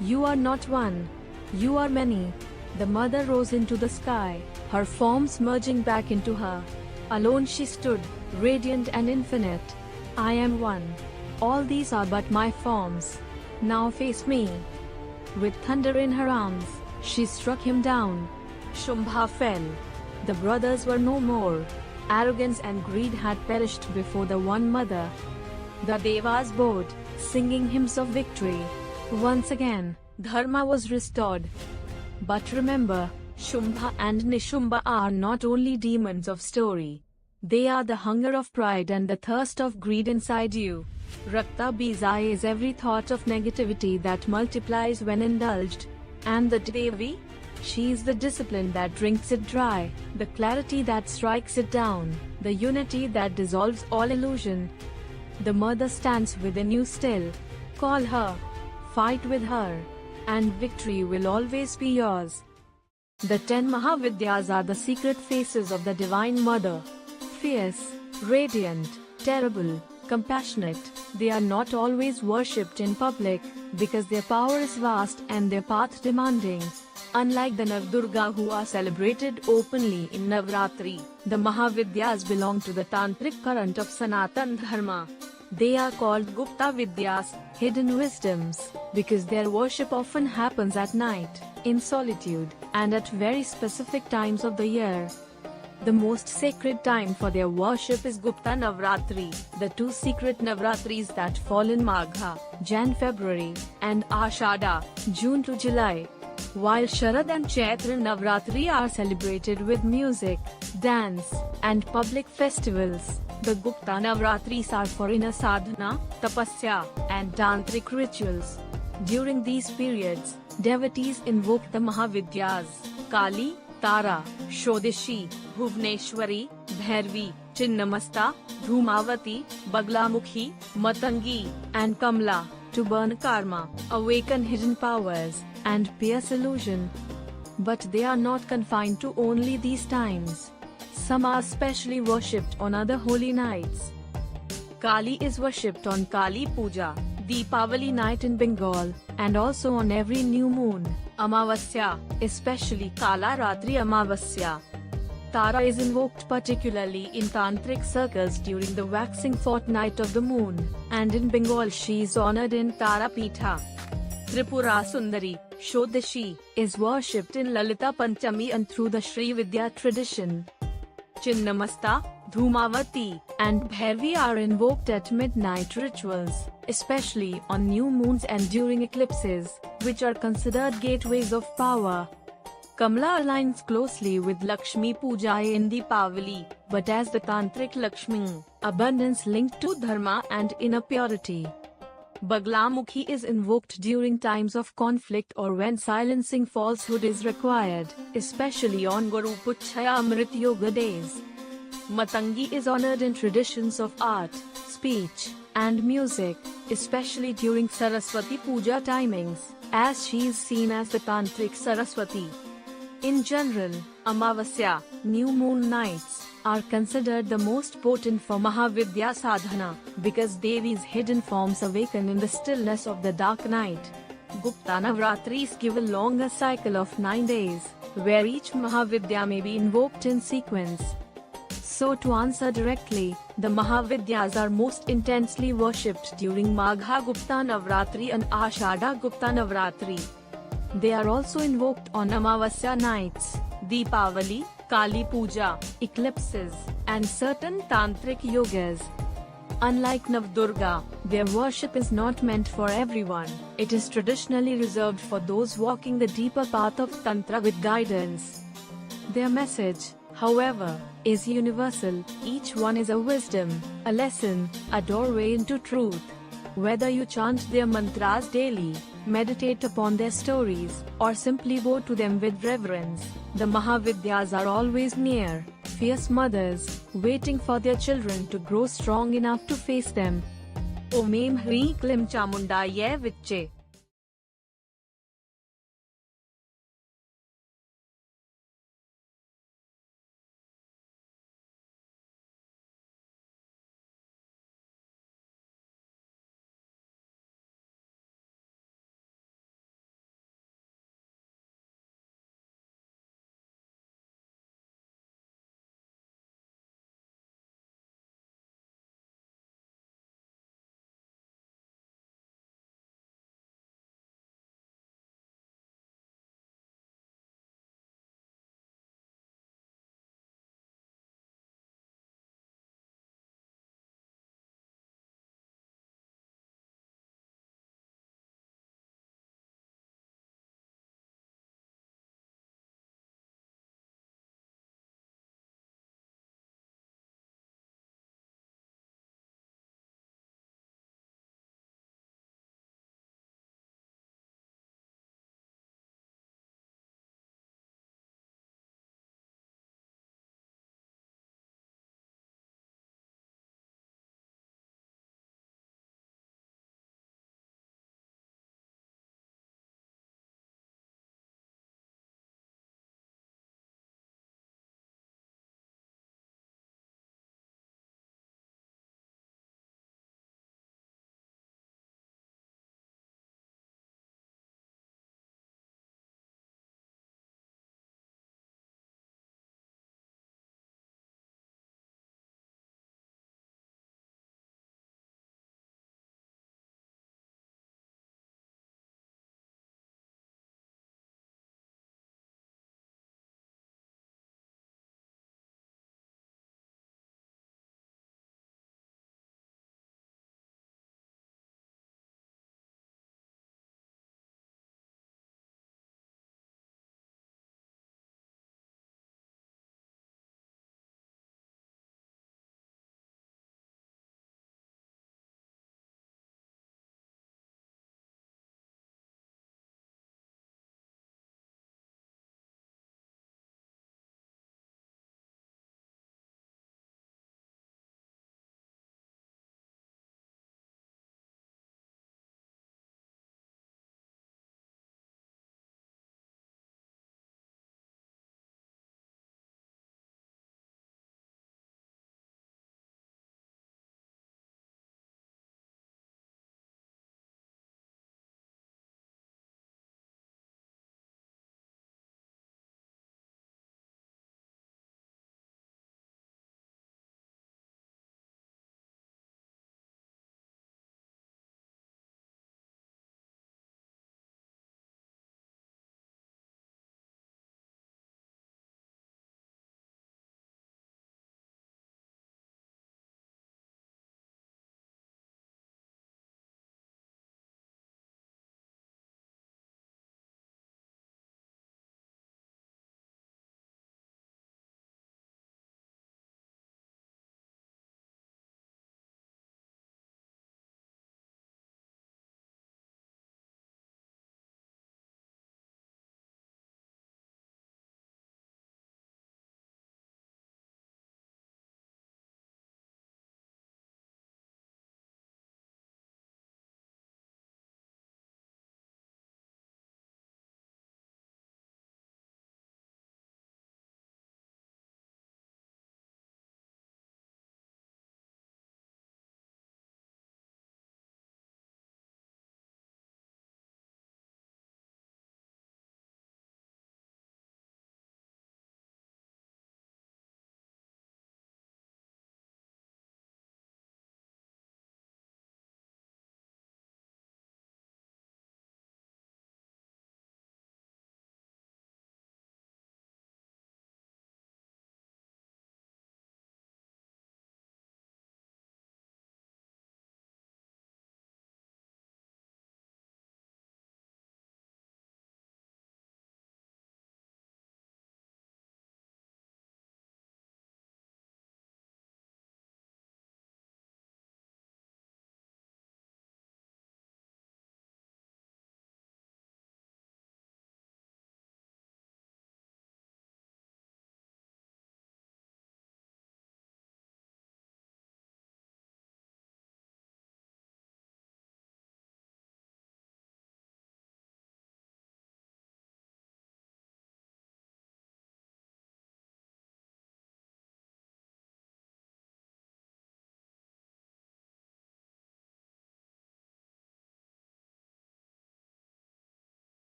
You are not one. You are many. The mother rose into the sky, her forms merging back into her. Alone she stood, radiant and infinite. I am one. All these are but my forms. Now face me. With thunder in her arms, she struck him down. Shumbha fell. The brothers were no more. Arrogance and greed had perished before the one mother. The Devas bowed, singing hymns of victory. Once again, Dharma was restored. But remember, Shumbha and Nishumbha are not only demons of story. They are the hunger of pride and the thirst of greed inside you. Rakta Bija is every thought of negativity that multiplies when indulged. And the Devi? She is the discipline that drinks it dry, the clarity that strikes it down, the unity that dissolves all illusion. The mother stands within you still. Call her. fight with her, and victory will always be yours. The 10 Mahavidyas are the secret faces of the Divine Mother. Fierce, radiant, terrible, compassionate, they are not always worshipped in public, because their power is vast and their path demanding. Unlike the Navdurga who are celebrated openly in Navratri, the Mahavidyas belong to the Tantric current of Sanatan Dharma. They are called Gupta Vidyas, hidden wisdoms, because their worship often happens at night, in solitude, and at very specific times of the year. The most sacred time for their worship is Gupta Navratri, the 2 secret Navratris that fall in Magha, Jan-February, and Ashada, June to July. While Sharad and Chaitra Navratri are celebrated with music, dance, and public festivals, the Gupta Navratris are for inner sadhana, tapasya, and tantric rituals. During these periods, devotees invoke the Mahavidyas, Kaali, Tara, Shodeshi, Bhuvneshwari, Bhairavi, Chinnamasta, Dhumavati, Baglamukhi, Matangi, and Kamla, to burn karma, awaken hidden powers, and pierce illusion. But they are not confined to only these times. Some are specially worshipped on other holy nights. Kaali is worshipped on Kaali Puja, Deepavali night in Bengal, and also on every new moon, Amavasya, especially Kala Ratri Amavasya. Tara is invoked particularly in tantric circles during the waxing fortnight of the moon, and in Bengal she is honored in Tara Pitha. Tripura Sundari, Shodashi, is worshipped in Lalita Panchami and through the Sri Vidya tradition. Chinnamasta, Dhumavati, and Bhairavi are invoked at midnight rituals, especially on new moons and during eclipses, which are considered gateways of power. Kamla aligns closely with Lakshmi Puja in Deepavali, but as the Tantric Lakshmi, abundance linked to dharma and inner purity. Baglamukhi is invoked during times of conflict or when silencing falsehood is required, especially on Guru Puchaya Amrit Yoga days. Matangi is honored in traditions of art, speech, and music, especially during Saraswati Puja timings, as she is seen as the Tantric Saraswati. In general, Amavasya, new moon nights, are considered the most potent for Mahavidya sadhana, because Devi's hidden forms awaken in the stillness of the dark night. Gupta Navratris give a longer cycle of 9 days, where each Mahavidya may be invoked in sequence. So to answer directly, the Mahavidyas are most intensely worshipped during Magha Gupta Navratri and Ashada Gupta Navratri. They are also invoked on Amavasya nights, Deepavali, Kali Puja, eclipses, and certain tantric yogas. Unlike Navdurga, their worship is not meant for everyone. It is traditionally reserved for those walking the deeper path of Tantra with guidance. Their message, however, is universal. Each one is a wisdom, a lesson, a doorway into truth. Whether you chant their mantras daily, meditate upon their stories, or simply bow to them with reverence, the Mahavidyas are always near, fierce mothers, waiting for their children to grow strong enough to face them. Om Aim Hri Klim Chamundaya Vicche.